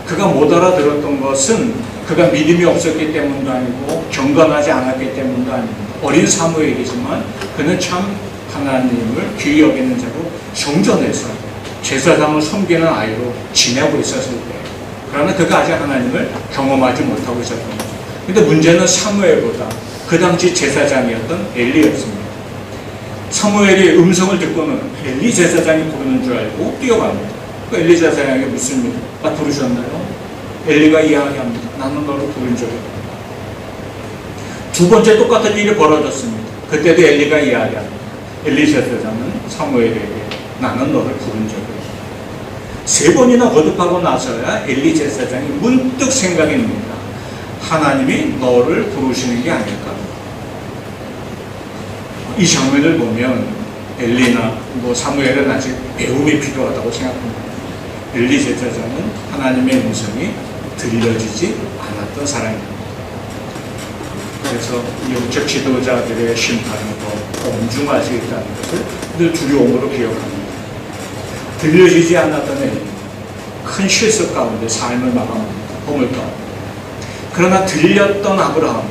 그가 못 알아들었던 것은 그가 믿음이 없었기 때문도 아니고 경건하지 않았기 때문도 아닙니다. 어린 사무엘이지만 그는 참 하나님을 귀히 여기는 자로 성전에서 제사장을 섬기는 아이로 지내고 있었을 때, 그러나 그가 아직 하나님을 경험하지 못하고 있었던 거죠. 근데 문제는 사무엘보다 그 당시 제사장이었던 엘리였습니다. 사무엘이 음성을 듣고는 엘리 제사장이 부르는 줄 알고 뛰어갑니다. 그 엘리 제사장에게 묻습니다. 나 부르셨나요? 엘리가 이야기합니다. 나는 너를 부른 적이 없다. 두 번째 똑같은 일이 벌어졌습니다. 그때도 엘리가 이야기합니다. 엘리 제사장은 사무엘에게 나는 너를 부른 적이 없다. 세 번이나 거듭하고 나서야 엘리 제사장이 문득 생각이 납니다. 하나님이 너를 부르시는 게 아닐까? 이 장면을 보면 엘리나 사무엘은 아직 배움이 필요하다고 생각합니다. 엘리 제사장은 하나님의 음성이 들려지지 않았던 사람입니다. 그래서 영적 지도자들의 심판이 더 엄중할 수 있다는 것을 늘 두려움으로 기억합니다. 들려지지 않았던 엘리, 큰 실수 가운데 삶을 마감합니다. 허물 가운데. 그러나 들렸던 아브라함,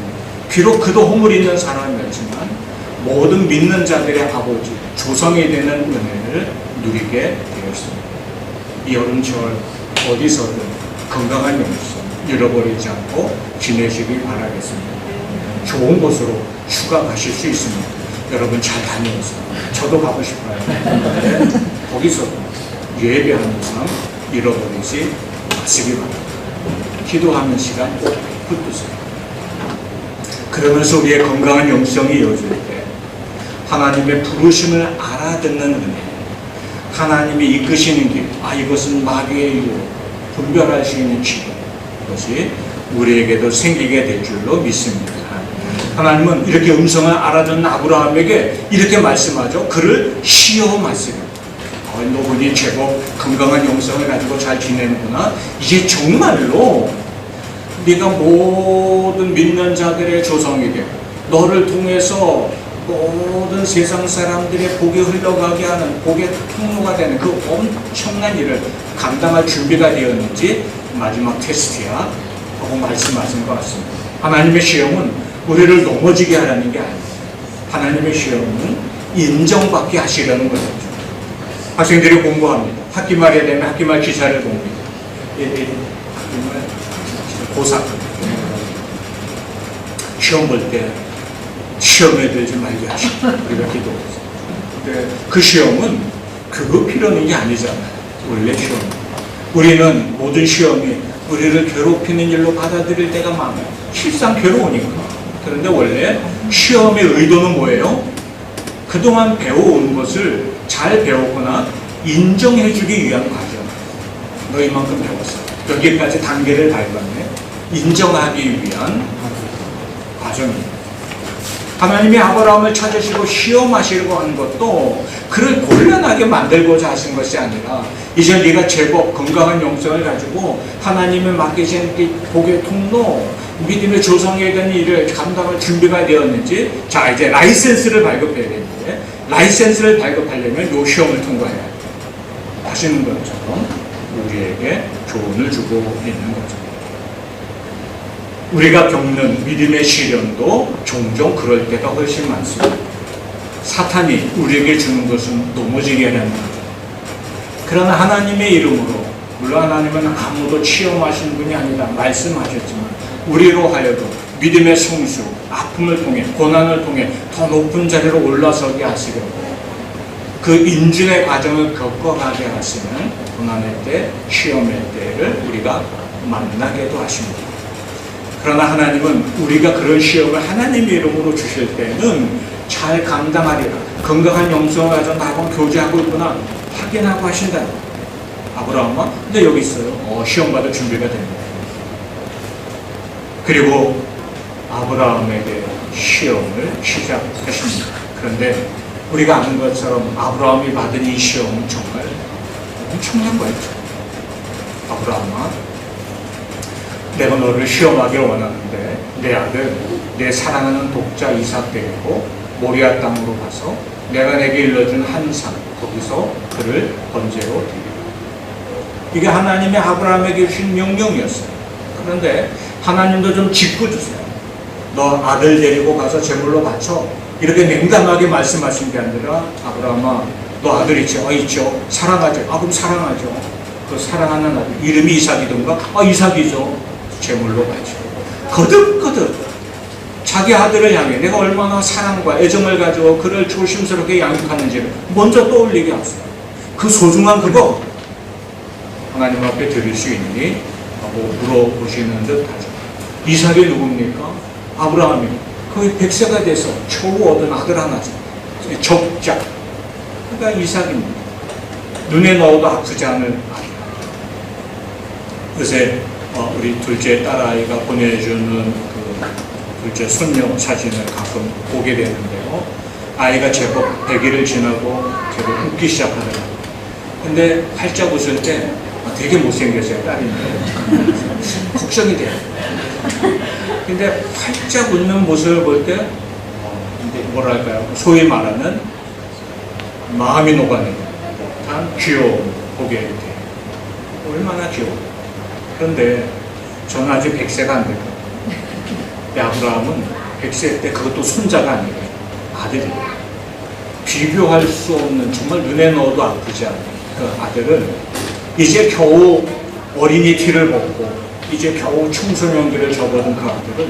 비록 그도 허물 있는 사람이었지만 모든 믿는 자들의 아버지, 조상이 되는 은혜를 누리게 되었습니다. 이 여름철 어디서든 건강한 영성 잃어버리지 않고 지내시길 바라겠습니다. 좋은 곳으로 휴가 가실 수 있습니다. 여러분 잘 다녀오세요. 저도 가고 싶어요. 근데 거기서도 예배하는 삶 잃어버리지 마시기 바랍니다. 기도하는 시간 꼭 붙드세요. 그러면서 우리의 건강한 영성이 이어질 때 하나님의 부르심을 알아듣는 은혜, 하나님이 이끄시는 길, 이것은 마귀의 유혹, 분별할 수 있는 지혜, 그것이 우리에게도 생기게 될 줄로 믿습니다. 하나님은 이렇게 음성을 알아듣는 아브라함에게 이렇게 말씀하죠. 그를 시험하시라. 너 보니 제법 건강한 영성을 가지고 잘 지내는구나. 이제 정말로 네가 모든 믿는 자들의 조상이 되고 너를 통해서 모든 세상 사람들의 복이 흘러가게 하는 복의 통로가 되는 그 엄청난 일을 감당할 준비가 되었는지 마지막 테스트야 하고 말씀하신 것 같습니다. 하나님의 시험은 우리를 넘어지게 하라는 게 아닙니다. 하나님의 시험은 인정받게 하시려는 거죠. 학생들이 공부합니다. 학기 말에 되면 학기 말 기사를 봅니다. 학기말 고사 시험 볼 때 시험에 들지 말게 하시고 우리가 기도했어요. 근데 그 시험은 그거 필요한 게 아니잖아요. 원래 시험. 우리는 모든 시험이 우리를 괴롭히는 일로 받아들일 때가 많아요. 실상 괴로우니까. 그런데 원래 시험의 의도는 뭐예요? 그동안 배워온 것을 잘 배웠거나 인정해주기 위한 과정. 너 이만큼 배웠어. 여기까지 단계를 밟았네. 인정하기 위한 과정입니다. 하나님이 아브라함을 찾으시고 시험하시려고 하는 것도 그를 곤란하게 만들고자 하신 것이 아니라 이제 네가 제법 건강한 영성을 가지고 하나님의 맡기신 복의 통로, 믿음의 조성에 대한 일을 감당할 준비가 되었는지, 자 이제 라이센스를 발급해야 되는데 라이센스를 발급하려면 요 시험을 통과해야 돼요 하시는 것처럼 우리에게 교훈을 주고 있는 거죠. 우리가 겪는 믿음의 시련도 종종 그럴 때가 훨씬 많습니다. 사탄이 우리에게 주는 것은 넘어지게 하는 거죠. 그러나 하나님의 이름으로, 물론 하나님은 아무도 시험하신 분이 아니다 말씀하셨지만 우리로 하여금 믿음의 성수, 아픔을 통해 고난을 통해 더 높은 자리로 올라서게 하시려고 그 인준의 과정을 겪어가게 하시는 고난의 때, 시험의 때를 우리가 만나게도 하십니다. 그러나 하나님은 우리가 그런 시험을 하나님의 이름으로 주실 때는 잘 감당하리라. 건강한 영성을 가져 나하고 교제하고 있구나 확인하고 하신다. 아브라함은 근데 여기 있어요. 시험 받을 준비가 됩니다. 그리고 아브라함에게 시험을 시작하십니다. 그런데 우리가 아는 것처럼 아브라함이 받은 이 시험은 정말 엄청난 거예요. 아브라함아, 내가 너를 시험하기를 원하는데 내 아들, 내 사랑하는 독자 이삭 데리고 모리아 땅으로 가서 내가 내게 일러준 한 산, 거기서 그를 번제로 드리라. 이게 하나님의 아브라함에게 주신 명령이었어요. 그런데 하나님도 좀 짚어주세요. 너 아들 데리고 가서 제물로 바쳐. 이렇게 냉담하게 말씀하신 게 아니라 아브라함아, 너 아들 있죠? 있죠. 사랑하죠. 그럼 사랑하죠. 그 사랑하는 아들 이름이 이삭이던가? 이삭이죠. 제물로 바쳐. 거듭거듭 자기 아들을 향해 내가 얼마나 사랑과 애정을 가지고 그를 조심스럽게 양육하는지를 먼저 떠올리게 하세요. 그 소중한 그거 하나님 앞에 드릴 수 있니? 하고 물어보시는 듯 하죠. 이삭이 누굽니까? 아브라함이 거의 100세가 돼서 겨우 얻은 아들 하나죠. 적자. 그러니까 이삭입니다. 눈에 넣어도 아프지 않을 아이. 요새 우리 둘째 딸아이가 보내주는 그 둘째 손녀 사진을 가끔 보게 되는데요. 아이가 제법 100일을 지나고 제법 웃기 시작하더라고요. 근데 활짝 웃을 때 되게 못생겼어요, 딸인데. 걱정이 돼요. 근데 활짝 웃는 모습을 볼 때, 뭐랄까요, 소위 말하는 마음이 녹아내는 듯한 귀여움 보게 돼요. 얼마나 귀여워. 그런데 저는 아직 100세가 안 됐거든요. 아브라함은 100세 때 그것도 손자가 아니에요. 아들이에요. 비교할 수 없는 정말 눈에 넣어도 아프지 않은 그 아들은 이제 겨우 어린이 티를 벗고 이제 겨우 청소년기를 접어든 그 아들을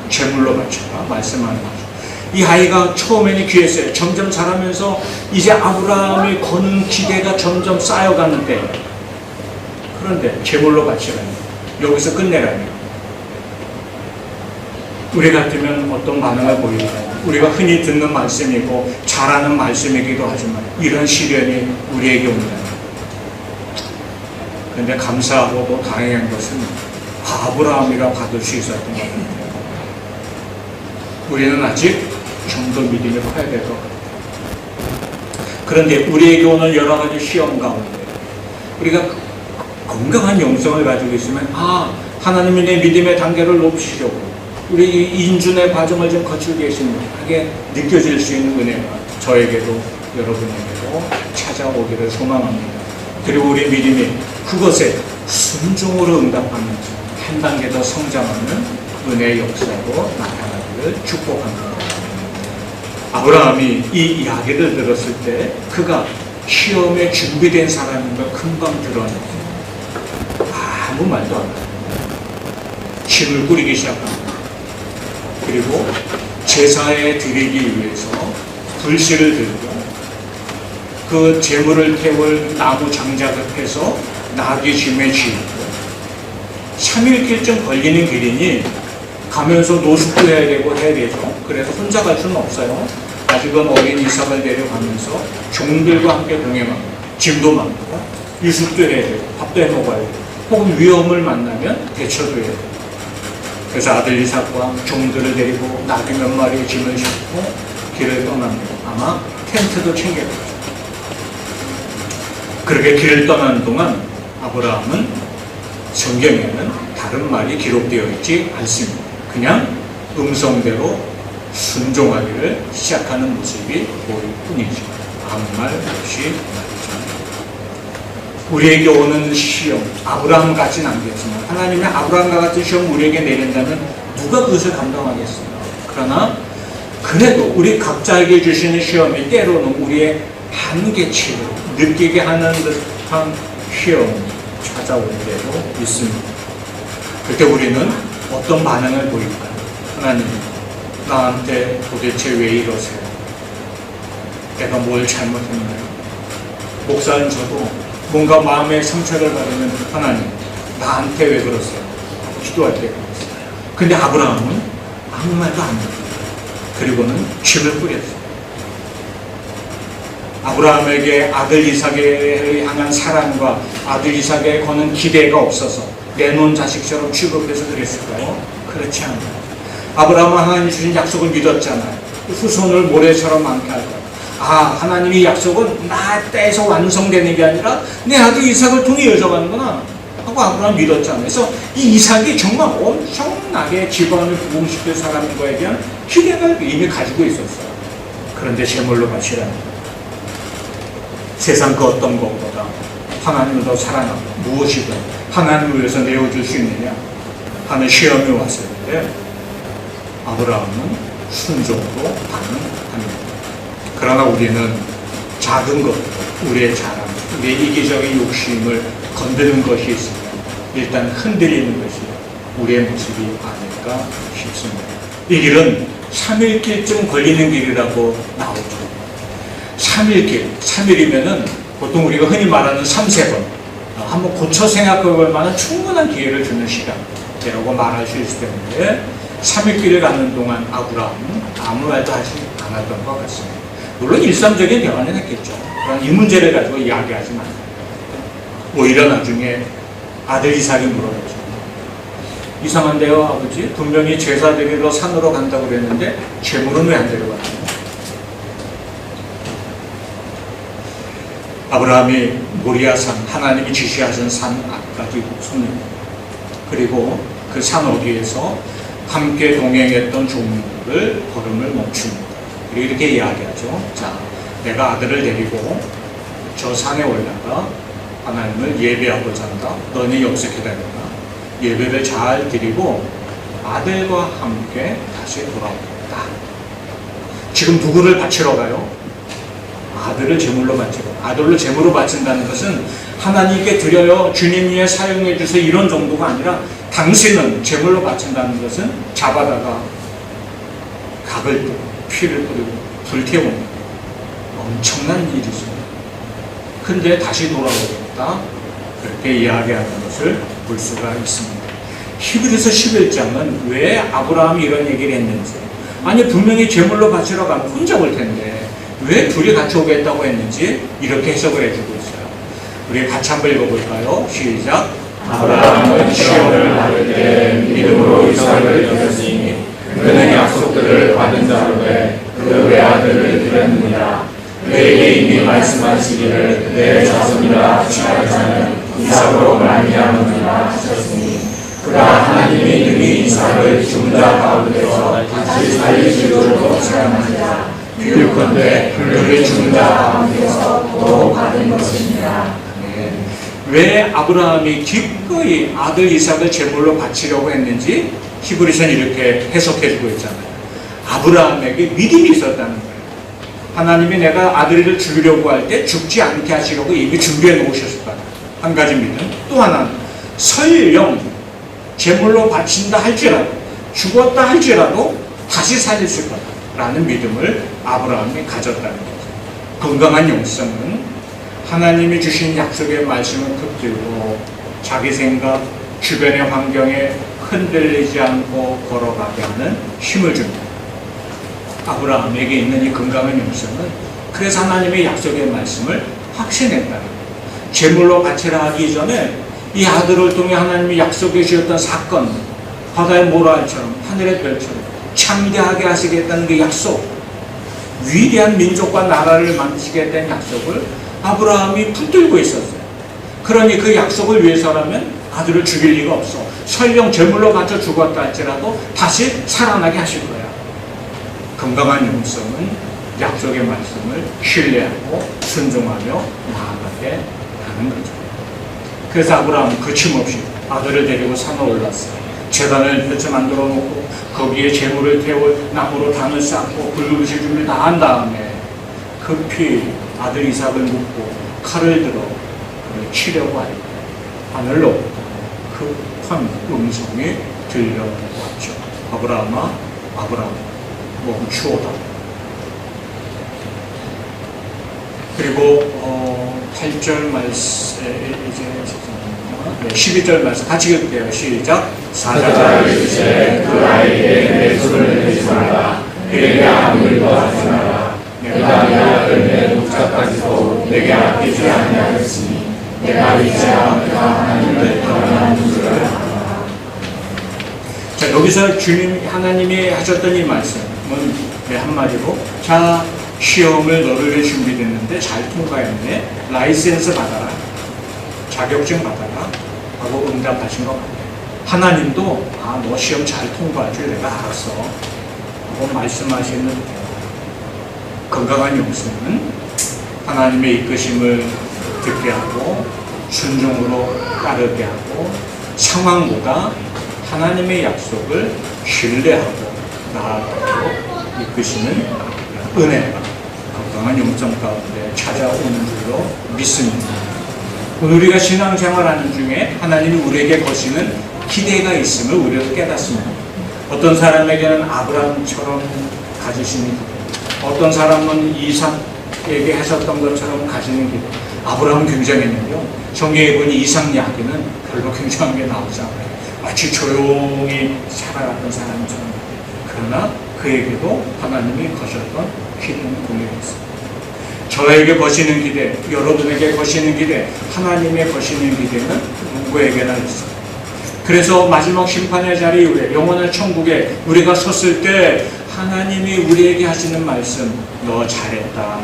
제물로 바쳐라 말씀하는 거죠. 이 아이가 처음에는 귀했어요. 점점 자라면서 이제 아브라함이 거는 기대가 점점 쌓여가는데, 그런데 제물로 바치라니, 여기서 끝내라니. 우리 같으면 어떤 반응을 보일까요? 우리가 흔히 듣는 말씀이고 잘하는 말씀이기도 하지만 이런 시련이 우리에게 옵니다. 그런데 감사하고도 다행한 것은 아브라함이가 받을 수 있었던 것 같아요. 우리는 아직 좀 더 믿음이 커야 될 것 같아요. 그런데 우리에게 오는 여러 가지 시험 가운데 우리가 건강한 영성을 가지고 있으면 하나님이 내 믿음의 단계를 높이시려고 우리 인준의 과정을 좀 거치고 계시는하게 느껴질 수 있는 은혜가 저에게도 여러분에게도 찾아오기를 소망합니다. 그리고 우리 믿음이 그것에 순종으로 응답하면서 한 단계 더 성장하는 은혜의 역사로 나타나기를 축복합니다. 아브라함이 이 이야기를 들었을 때 그가 시험에 준비된 사람인 걸 금방 드러냈어요. 아무 말도 안 해요. 짐을 꾸리기 시작합니다. 그리고 제사에 드리기 위해서 불씨를 들고 그 제물을 태울 나무 장작을 패서 나귀 짐에 싣고 3일길쯤 걸리는 길이니 가면서 노숙도 해야 되고 해야 되죠. 그래서 혼자 갈 수는 없어요. 아직은 어린 이삭을 데려가면서 종들과 함께 동행하고 짐도 많고 유숙도 해야 되고 밥도 해 먹어야 되고 혹은 위험을 만나면 대처도 해야 되고, 그래서 아들 이삭과 종들을 데리고 나귀 몇 마리의 짐을 싣고 길을 떠납니다. 아마 텐트도 챙겨가죠. 그렇게 길을 떠나는 동안 아브라함은 성경에는 다른 말이 기록되어 있지 않습니다. 그냥 음성대로 순종하기를 시작하는 모습이 보일 뿐이죠. 아무 말 없이 말이죠. 우리에게 오는 시험, 아브라함 같지는 않겠지만 하나님의 아브라함과 같은 시험 우리에게 내린다면 누가 그것을 감당하겠어요? 그러나 그래도 우리 각자에게 주시는 시험이 때로는 우리의 한계치를 느끼게 하는 듯한 시험이 찾아올 때도 있습니다. 그때 우리는 어떤 반응을 보일까요? 하나님, 나한테 도대체 왜 이러세요? 내가 뭘 잘못했나요? 목사님, 저도 뭔가 마음의 상처를 받으면 하나님, 나한테 왜 그러세요? 기도할 때가 있어요. 근데 아브라함은 아무 말도 안 해요. 그리고는 짐을 뿌렸어요. 아브라함에게 아들 이삭을 향한 사랑과 아들 이삭에 거는 기대가 없어서 내놓은 자식처럼 취급해서 그랬을까요? 그렇지 않아요. 아브라함은 하나님 주신 약속을 믿었잖아요. 후손을 모래처럼 많게 할 거예요. 하나님이 약속은 나 때에서 완성되는 게 아니라 내 아들 이삭을 통해 이어져가는구나 하고 아브라함 믿었잖아요. 그래서 이 이삭이 정말 엄청나게 집안을 부흥시킬 사람인 거에 대한 기대를 이미 가지고 있었어요. 그런데 제물로 바치라는 거예요. 세상 그 어떤 것보다 하나님을 더 사랑하고 무엇이든 하나님을 위해서 내어줄 수 있느냐 하는 시험이 왔었는데 아브라함은 순종으로 반응합니다. 그러나 우리는 작은 것, 우리의 자랑, 우리의 이기적인 욕심을 건드는 것이 있으면 일단 흔들리는 것이 우리의 모습이 아닐까 싶습니다. 이 길은 3일길쯤 걸리는 길이라고 나오죠. 3일길, 3일이면은 보통 우리가 흔히 말하는 3-4번 한번 고쳐 생각해볼 만한 충분한 기회를 주는 시간이라고 말할 수 있을 텐데 3일길을 가는 동안 아브라함은 아무 말도 하지 않았던 것 같습니다. 물론 일상적인 대화는 했겠죠. 그런 이 문제를 가지고 이야기하지 말아요. 오히려 나중에 아들 이삭이 물어보죠. 이상한데요, 아버지? 분명히 제사 드리러 산으로 간다고 그랬는데 제물은 왜 안 데려갔나요? 아브라함이 모리아산, 하나님이 지시하신 산 앞까지 섭니다. 그리고 그 산 어디에서 함께 동행했던 종들을 걸음을 멈춥니다. 그리고 이렇게 이야기하죠. 자, 내가 아들을 데리고 저 산에 올라가 하나님을 예배하고자 한다. 너는 여기서 기다려라. 예배를 잘 드리고 아들과 함께 다시 돌아오겠다. 지금 누구를 바치러 가요? 아들을 제물로 바치러. 아들로 제물로 바친다는 것은 하나님께 드려요, 주님 위에 사용해 주세요 이런 정도가 아니라 당신은 제물로 바친다는 것은 잡아다가 각을 뿌리고 피를 뿌리고 불태우는 엄청난 일이죠. 근데 다시 돌아오겠다 그렇게 이야기하는 것을 볼 수가 있습니다. 히브리서 11장은 왜 아브라함이 이런 얘기를 했는지, 아니 분명히 제물로 바치러 가면 혼자 올 텐데 왜 둘이 같이 오겠다고 했는지 이렇게 해석을 해주고 있어요. 우리 같이 한번 읽어볼까요? 시작. 아브라함은 시험을 받을 때 믿음으로 이삭을 드렸으니 그는 약속들을 받은 자로 돼 그 외아들을 드렸느니라. 그에게 이미 말씀하시기를 내 자손이라 취할 자는 이삭으로 말미암으리라 하셨으니 그가 하나님이 능히 이삭을 죽은 자 가운데서 다시 살리시도록 사랑하니라. 비유컨대 그를 죽은 자 가운데서 또 받은 것이니라. 왜 아브라함이 기꺼이 아들 이삭을 제물로 바치려고 했는지 히브리서는 이렇게 해석해주고 있잖아요. 아브라함에게 믿음이 있었다는 거예요. 하나님이 내가 아들을 죽이려고 할 때 죽지 않게 하시려고 이미 준비해 놓으셨을 거다. 한 가지 믿음. 또 하나는 설령 제물로 바친다 할지라도 죽었다 할지라도 다시 살릴 수 있다라는 믿음을 아브라함이 가졌다는 거죠. 건강한 영성은 하나님이 주신 약속의 말씀을 붙들고 자기 생각, 주변의 환경에 흔들리지 않고 걸어가게 하는 힘을 줍니다. 아브라함에게 있는 이 건강한 영성은 그래서 하나님의 약속의 말씀을 확신했다는 거예요. 제물로 바치라 하기 전에 이 아들을 통해 하나님이 약속해 주셨던 사건, 바다의 모래알처럼 하늘의 별처럼 창대하게 하시겠다는 그 약속, 위대한 민족과 나라를 만드시겠다는 약속을 아브라함이 붙들고 있었어요. 그러니 그 약속을 위해서라면 아들을 죽일 리가 없어. 설령 제물로 바쳐 죽었다 할지라도 다시 살아나게 하실 거야. 건강한 영성은 약속의 말씀을 신뢰하고 순종하며 나아가게 하는 거죠. 그래서 아브라함은 거침없이 아들을 데리고 산에 올랐어요. 제단을 펼쳐 만들어 놓고 거기에 제물을 태워 나무로 단을 쌓고 불붙일 준비를 다 한 다음에 급히 아들 이삭을 묶고 칼을 들어 치려고 할 때 하늘로 급한 음성이 들려왔죠. 아브라함아, 아브라함, 멈추어다. 그리고 8절 말씀, 이제 12절 말씀 같이 읽을게요. 시작. 사자가 이르시되 그 아이에게 내 손을 대지 말라. 그에게 아무 일도 하지 말라. 내가 내 아들 내 목자 십자까지도 내게 아끼지 아니하였으니 내가 이제야 내가 하나님을 떠난 줄을 알아. 자, 여기서 주님 하나님이 하셨던 이 말씀은 한마디로, 자, 시험을 너를 위해 준비됐는데 잘 통과했네, 라이센스 받아라, 자격증 받아라 하고 응답하신 것 같아요. 하나님도 너 시험 잘 통과할 줄 내가 알았어 하고 말씀하시는 건강한 용서는 하나님의 이끄심을 듣게 하고 순종으로 따르게 하고 상황보다 하나님의 약속을 신뢰하고 나아가도록 이끄시는 은혜가 건강한 용성 가운데 찾아오는 줄로 믿습니다. 오늘 우리가 신앙생활하는 중에 하나님이 우리에게 거시는 기대가 있음을 우리가 깨닫습니다. 어떤 사람에게는 아브라함처럼 가지시는 기대, 어떤 사람은 이삭에게 하셨던 것처럼 가지는 기대. 아브라함은 굉장했는데요, 성경에 보니 이삭 이야기는 별로 굉장한 게 나오지 않아요. 마치 조용히 살아갔던 사람처럼. 그러나 그에게도 하나님이 거셨던 기대는 분명히 있습니다. 저에게 거시는 기대, 여러분에게 거시는 기대, 하나님의 거시는 기대는 누구에게나 있습니다. 그래서 마지막 심판의 자리 이후에 영원한 천국에 우리가 섰을 때 하나님이 우리에게 하시는 말씀, 너 잘했다,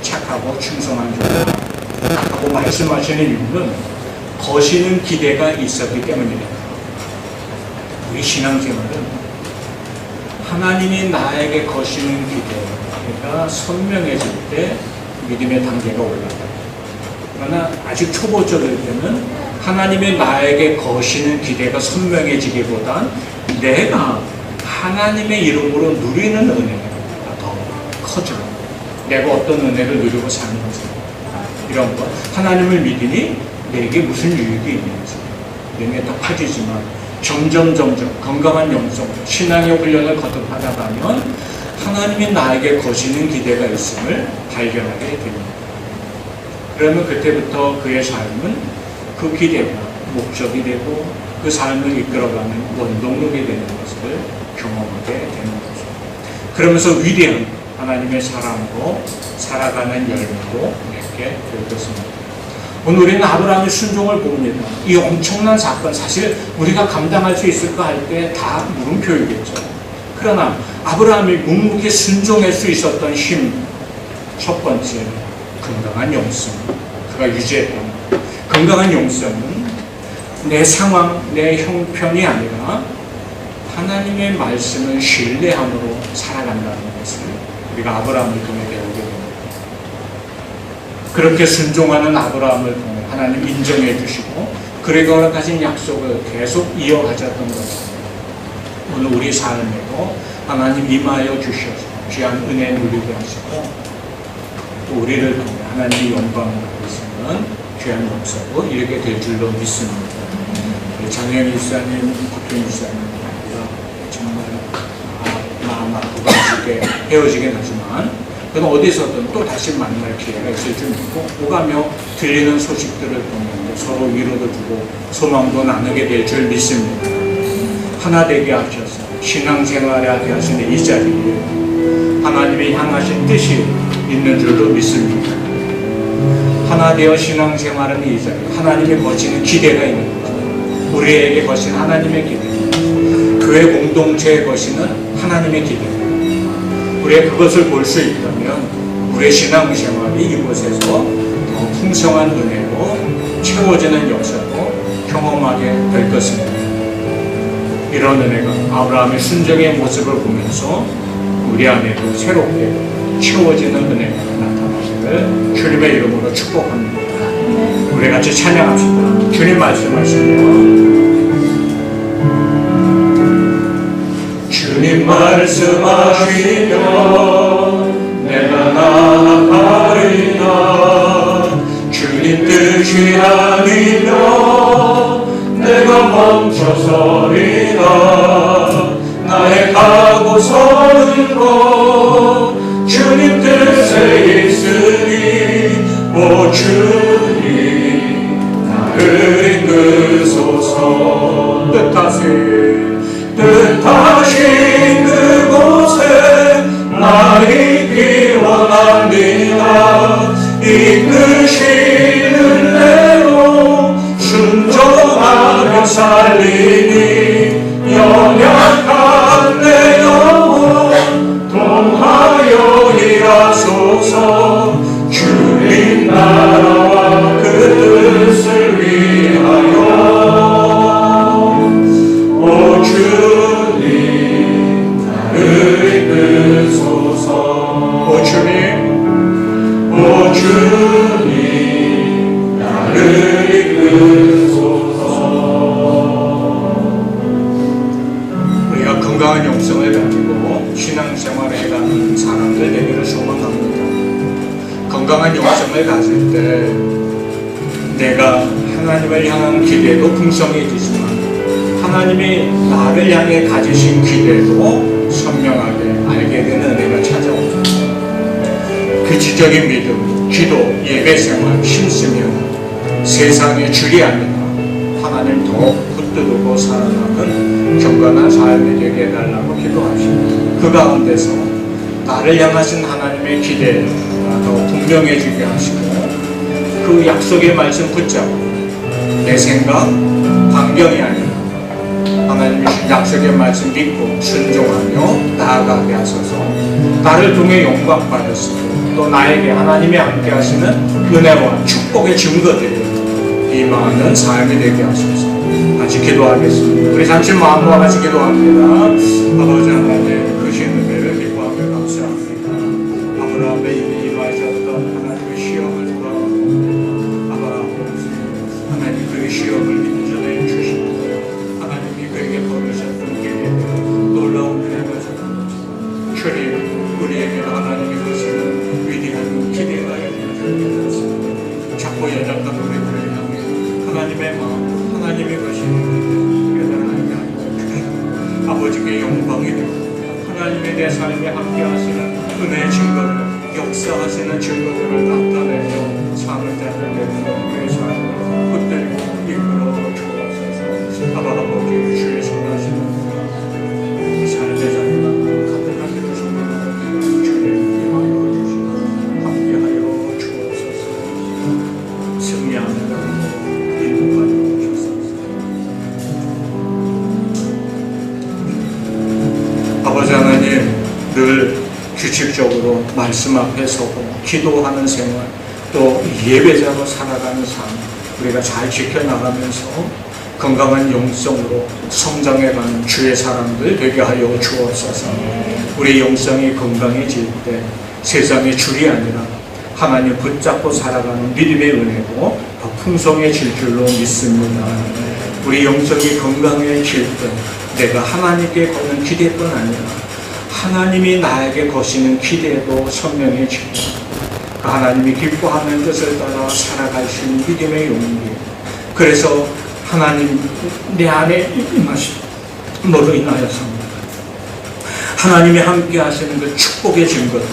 착하고 충성한 자다 하고 말씀하시는 이유는 거시는 기대가 있었기 때문입니다. 우리 신앙생활은 하나님이 나에게 거시는 기대가 선명해질 때 믿음의 단계가 올라가요. 그러나 아직 초보적일 때는 하나님의 나에게 거시는 기대가 선명해지기보단 내가 하나님의 이름으로 누리는 은혜가 더 커져. 내가 어떤 은혜를 누리고 사는지, 이런 것, 하나님을 믿으니 내게 무슨 유익이 있는지 내게 더 커지지만 점점 건강한 영성, 신앙의 훈련을 거듭하다 가면 하나님이 나에게 거시는 기대가 있음을 발견하게 됩니다. 그러면 그때부터 그의 삶은 그 기대가 목적이 되고 그 삶을 이끌어가는 원동력이 되는 것을 경험하게 되는 거죠. 그러면서 위대한 하나님의 사랑으로 살아가는 열매도 맺게 될 것입니다. 오늘 우리는 아브라함의 순종을 봅니다. 이 엄청난 사건, 사실 우리가 감당할 수 있을까 할 때 다 물음표이겠죠. 그러나 아브라함이 묵묵히 순종할 수 있었던 힘, 첫 번째, 건강한 영성. 그가 유지했던 건강한 영성은 내 상황, 내 형편이 아니라 하나님의 말씀을 신뢰함으로 살아간다는 것을 우리가 아브라함을 통해 배우게 됩니다. 그렇게 순종하는 아브라함을 통해 하나님 인정해 주시고 그에게 가진 약속을 계속 이어가셨던 것입니다. 오늘 우리 삶에도 하나님 임하여 주셔서 귀한 은혜 누리게 하시고 또 우리를 통해 하나님의 영광을 받으시는 귀한 역사도 이르게 될 줄로 믿습니다. 장영 목사님, 박효인 목사님 정말 마음 아프고 아쉽게 헤어지긴 하지만 그는 어디서든 또 다시 만날 기회가 있을 줄 믿고 오가며 들리는 소식들을 통해 서로 위로도 주고 소망도 나누게 될 줄 믿습니다. 하나 되게 하셔서 신앙생활에 하게 하시는 이 자리에 하나님의 향하신 뜻이 있는 줄로 믿습니다. 하나 되어 신앙생활은 이 자리에 하나님의 거치는 기대가 있는 거죠. 우리에게 거친 하나님의 기대, 교회 공동체에 거치는 하나님의 기대, 우리가 그것을 볼 수 있다면 우리의 신앙생활이 이곳에서 더 풍성한 은혜로 채워지는 역사도 경험하게 될 것입니다. 이런 은혜가 아브라함의 순종의 모습을 보면서 우리 안에도 새롭게 채워지는 은혜가 나타나기를 주님의 이름으로 축복합니다. 우리 같이 찬양합시다. 주님 말씀하시며 주님 말씀하시며 내가 나아가리라. 주님 뜻이 아니면 내가 멈춰서리라. 나의 가고 서는 곳 주님 뜻에 있으니 오 주님 나를 이끄소서. 뜻하신 그곳에 나 있기 원합니다. 이끄시는 대로 순종하며 살리니 연약한 내 영혼 동하여 일하소서. 주님 나라와 그 뜻을 위하여 오 주님 나를 이끄소서. 오 주님 나를 이끄소서. 우리가 건강한 영성을 가지고 신앙생활을 해가는 사람들 되기를 소망합니다. 건강한 영성을 가질 때 내가 하나님을 향한 기대도 풍성해지지만 하나님이 나를 향해 가지신 기대도 선명하게 알게 되는 은혜가 찾아옵니다. 그 지적인 믿음, 기도, 예배생활 힘쓰며 세상의 줄이 아니라 하나님 더욱 붙들고 살아가는 경건한 삶이 되게 해달라고 기도하십니다. 그 가운데서 나를 향하신 하나님의 기대가 더 분명해지게 하시고 그 약속의 말씀 붙잡고 내 생각, 환경이 아니라 하나님의 약속의 말씀 믿고 순종하며 나아가게 하소서. 나를 통해 영광 받으시고 또 나에게 하나님이 함께 하시는 은혜와 축복의 증거들이 임하는 삶이 되게 하소서. 같이 기도하겠습니다. 우리 잠시 마음과 같이 기도합니다. 아버지 하나님 크신 은혜를 기뻐하며 감사합니다. 아브라함의 입에 임하셨던 하나님의 시험을 돌아가고 아브라함이 하나님 그 시험을 인정해 주시고 하나님이 그에게 걸으셨던 길에 놀라운 은혜가 전합니다. 주님 우리에게 하나님이 주시는 위대한 기대가 있습니다. 자꾸 연약한 우리를 향해 하나님의 마음, 하나님의 것이는 깨달아야 하고 아버지께 영광이 되고 하나님의 내 삶에 함께하시는 은혜의 증거들, 역사하시는 증거들을 나타내며 삶을 되는 우리의 삶을 붙들고 이끌어 주옵소서. 아버지 주의 선하시는 삶의 자리가 가득하게 되시는 주님 임하여 주시고 함께하여 주옵소서. 승리하는 행복하여 주옵소서. 아버지 하나님 늘 규칙적으로 말씀 앞에 서고 기도하는 생활 또 예배자로 살아가는 삶 우리가 잘 지켜나가면서 건강한 영성으로 성장해가는 주의 사람들 되게 하여 주옵소서. 우리 영성이 건강해질 때 세상의 줄이 아니라 하나님 붙잡고 살아가는 믿음의 은혜도 더 풍성해질 줄로 믿습니다. 우리 영성이 건강해질 때 내가 하나님께 거는 기대뿐 아니라 하나님이 나에게 거시는 기대도 선명해지고 하나님이 기뻐하는 뜻을 따라 살아갈 수 있는 믿음의 용기. 그래서 하나님 내 안에 임하심으로 인하여서입니다. 하나님이 함께 하시는 그 축복의 증거들,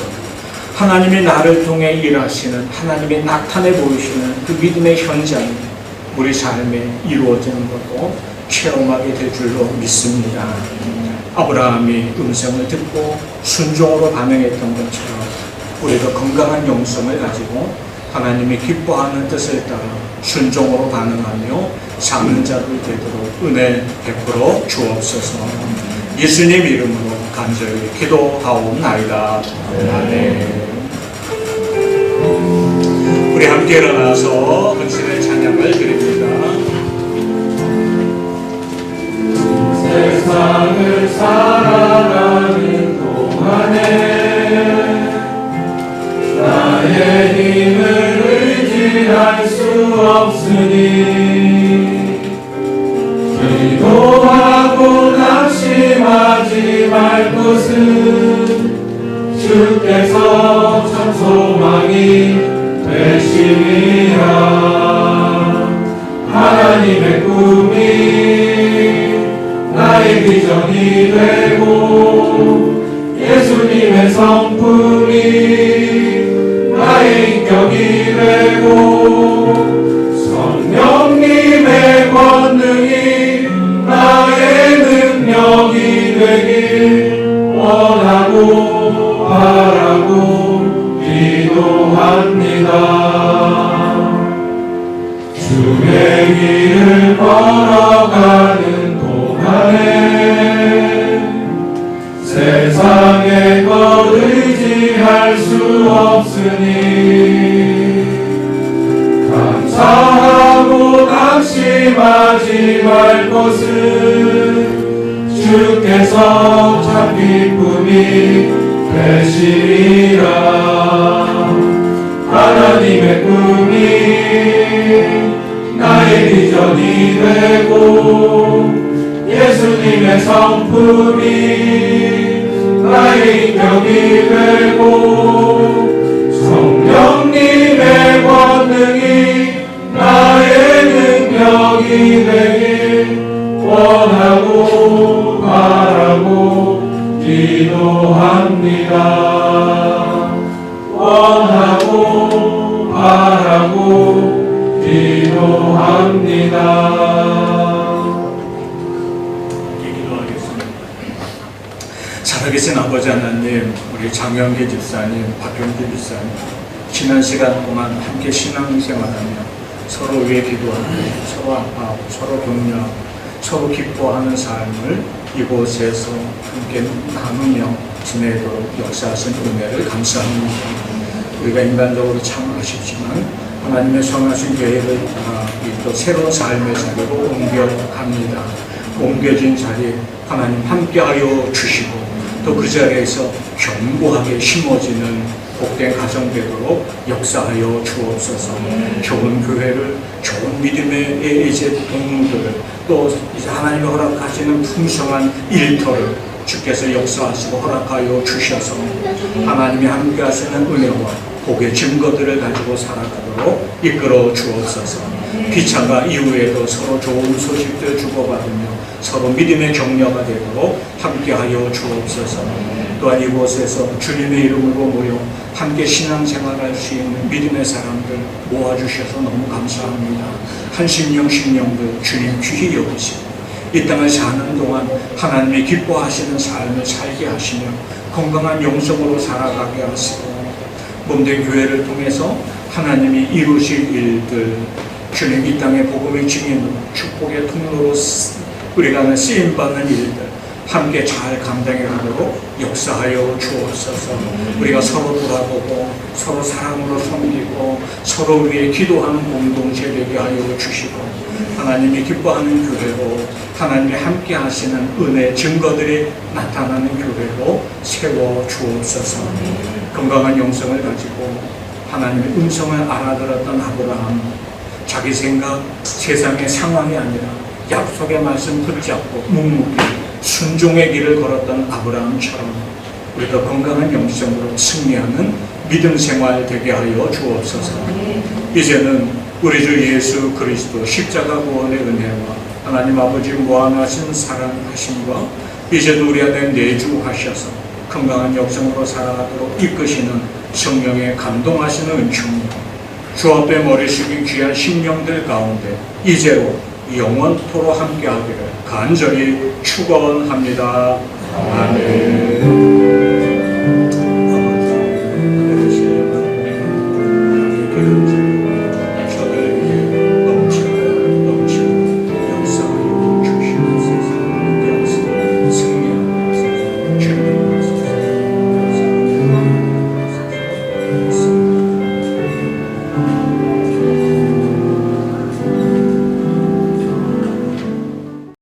하나님이 나를 통해 일하시는 하나님이 나타내 보이시는 그 믿음의 현장이 우리 삶에 이루어지는 것도 체험하게 될 줄로 믿습니다. 아브라함이 음성을 듣고 순종으로 반응했던 것처럼 우리도 건강한 영성을 가지고 하나님이 기뻐하는 뜻을 따라 순종으로 반응하며 사는 자들 되도록 은혜 베풀어 주옵소서. 예수님 이름으로 간절히 기도하옵나이다. 아멘. 우리 함께 일어나서 헌신의 찬양을 드립니다. 세상을 살아가는 동안에 나의 힘을 의지할 수 없으니 기도하고 낙심하지 말 것은 주께서 참 소망이 되시리라. 하나님의 꿈이 나의 비전이 되고 예수님의 성품이 나의 인격이 되고 성령님의 권능이 나의 능력이 되길 원하고 바라고 기도합니다. 길을 걸어가는 동안에 세상에 것 의지할 수 없으니 감사하고 낙심하지 말 것은 주께서 참 기쁨이 되시리라. 하나님의 꿈이 나의 비전이 되고 예수님의 성품이 나의 인격이 되고 성령님의 권능이 나의 능력이 되길 원하고 바라고 기도합니다. 원하고 바라고 기도합니다. 기도하겠습니다. 살아계신 아버지 하나님, 우리 장영계 집사님, 박경규 집사님, 지난 시간 동안 함께 신앙생활하며 서로 위해 기도하고 서로 아파하고 서로 격려하고 서로 기뻐하는 삶을 이곳에서 함께 나누며 지내도록 역사하신 은혜를 감사합니다. 우리가 인간적으로 참 아쉽지만 하나님의 성하신 교회를 또 새로운 삶의 자리로 옮겨갑니다. 옮겨진 자리에 하나님 함께하여 주시고 또 그 자리에서 견고하게 심어지는 복된 가정 되도록 역사하여 주옵소서. 좋은 교회를, 좋은 믿음의 이제 동무들을, 또 이제 하나님이 허락하시는 풍성한 일터를 주께서 역사하시고 허락하여 주셔서 하나님이 함께 하시는 은혜와 복의 증거들을 가지고 살아가도록 이끌어 주옵소서. 귀창과 이후에도 서로 좋은 소식들 주고받으며 서로 믿음의 격려가 되도록 함께하여 주옵소서. 또한 이곳에서 주님의 이름으로 모여 함께 신앙생활할 수 있는 믿음의 사람들 모아주셔서 너무 감사합니다. 한심령 심령들 주님 귀히 여기시고 이 땅을 사는 동안 하나님이 기뻐하시는 삶을 살게 하시며 건강한 영성으로 살아가게 하시고 몸된 교회를 통해서 하나님이 이루실 일들, 주님 이 땅의 복음의 증인으로 축복의 통로로 우리가 쓰임받는 일들 함께 잘 감당해 가도록 역사하여 주옵소서. 우리가 서로 돌아보고 서로 사랑으로 섬기고 서로 위해 기도하는 공동체 되게 하여 주시고 하나님이 기뻐하는 교회로 하나님이 함께 하시는 은혜 증거들이 나타나는 교회로 세워 주옵소서. 건강한 영성을 가지고 하나님의 음성을 알아들었던 아브라함, 자기 생각, 세상의 상황이 아니라 약속의 말씀 붙잡고 묵묵히 순종의 길을 걸었던 아브라함처럼 우리가 건강한 영성으로 승리하는 믿음 생활 되게 하여 주옵소서. 이제는 우리 주 예수 그리스도 십자가 구원의 은혜와 하나님 아버지 무한하신 사랑하심과 이제도 우리 안에 내주하셔서 건강한 영성으로 살아가도록 이끄시는 성령의 감동하시는 은총과 주 앞에 머리 숙인 귀한 심령들 가운데 이제로 영원토록 함께하기를 간절히 축원합니다. 아멘.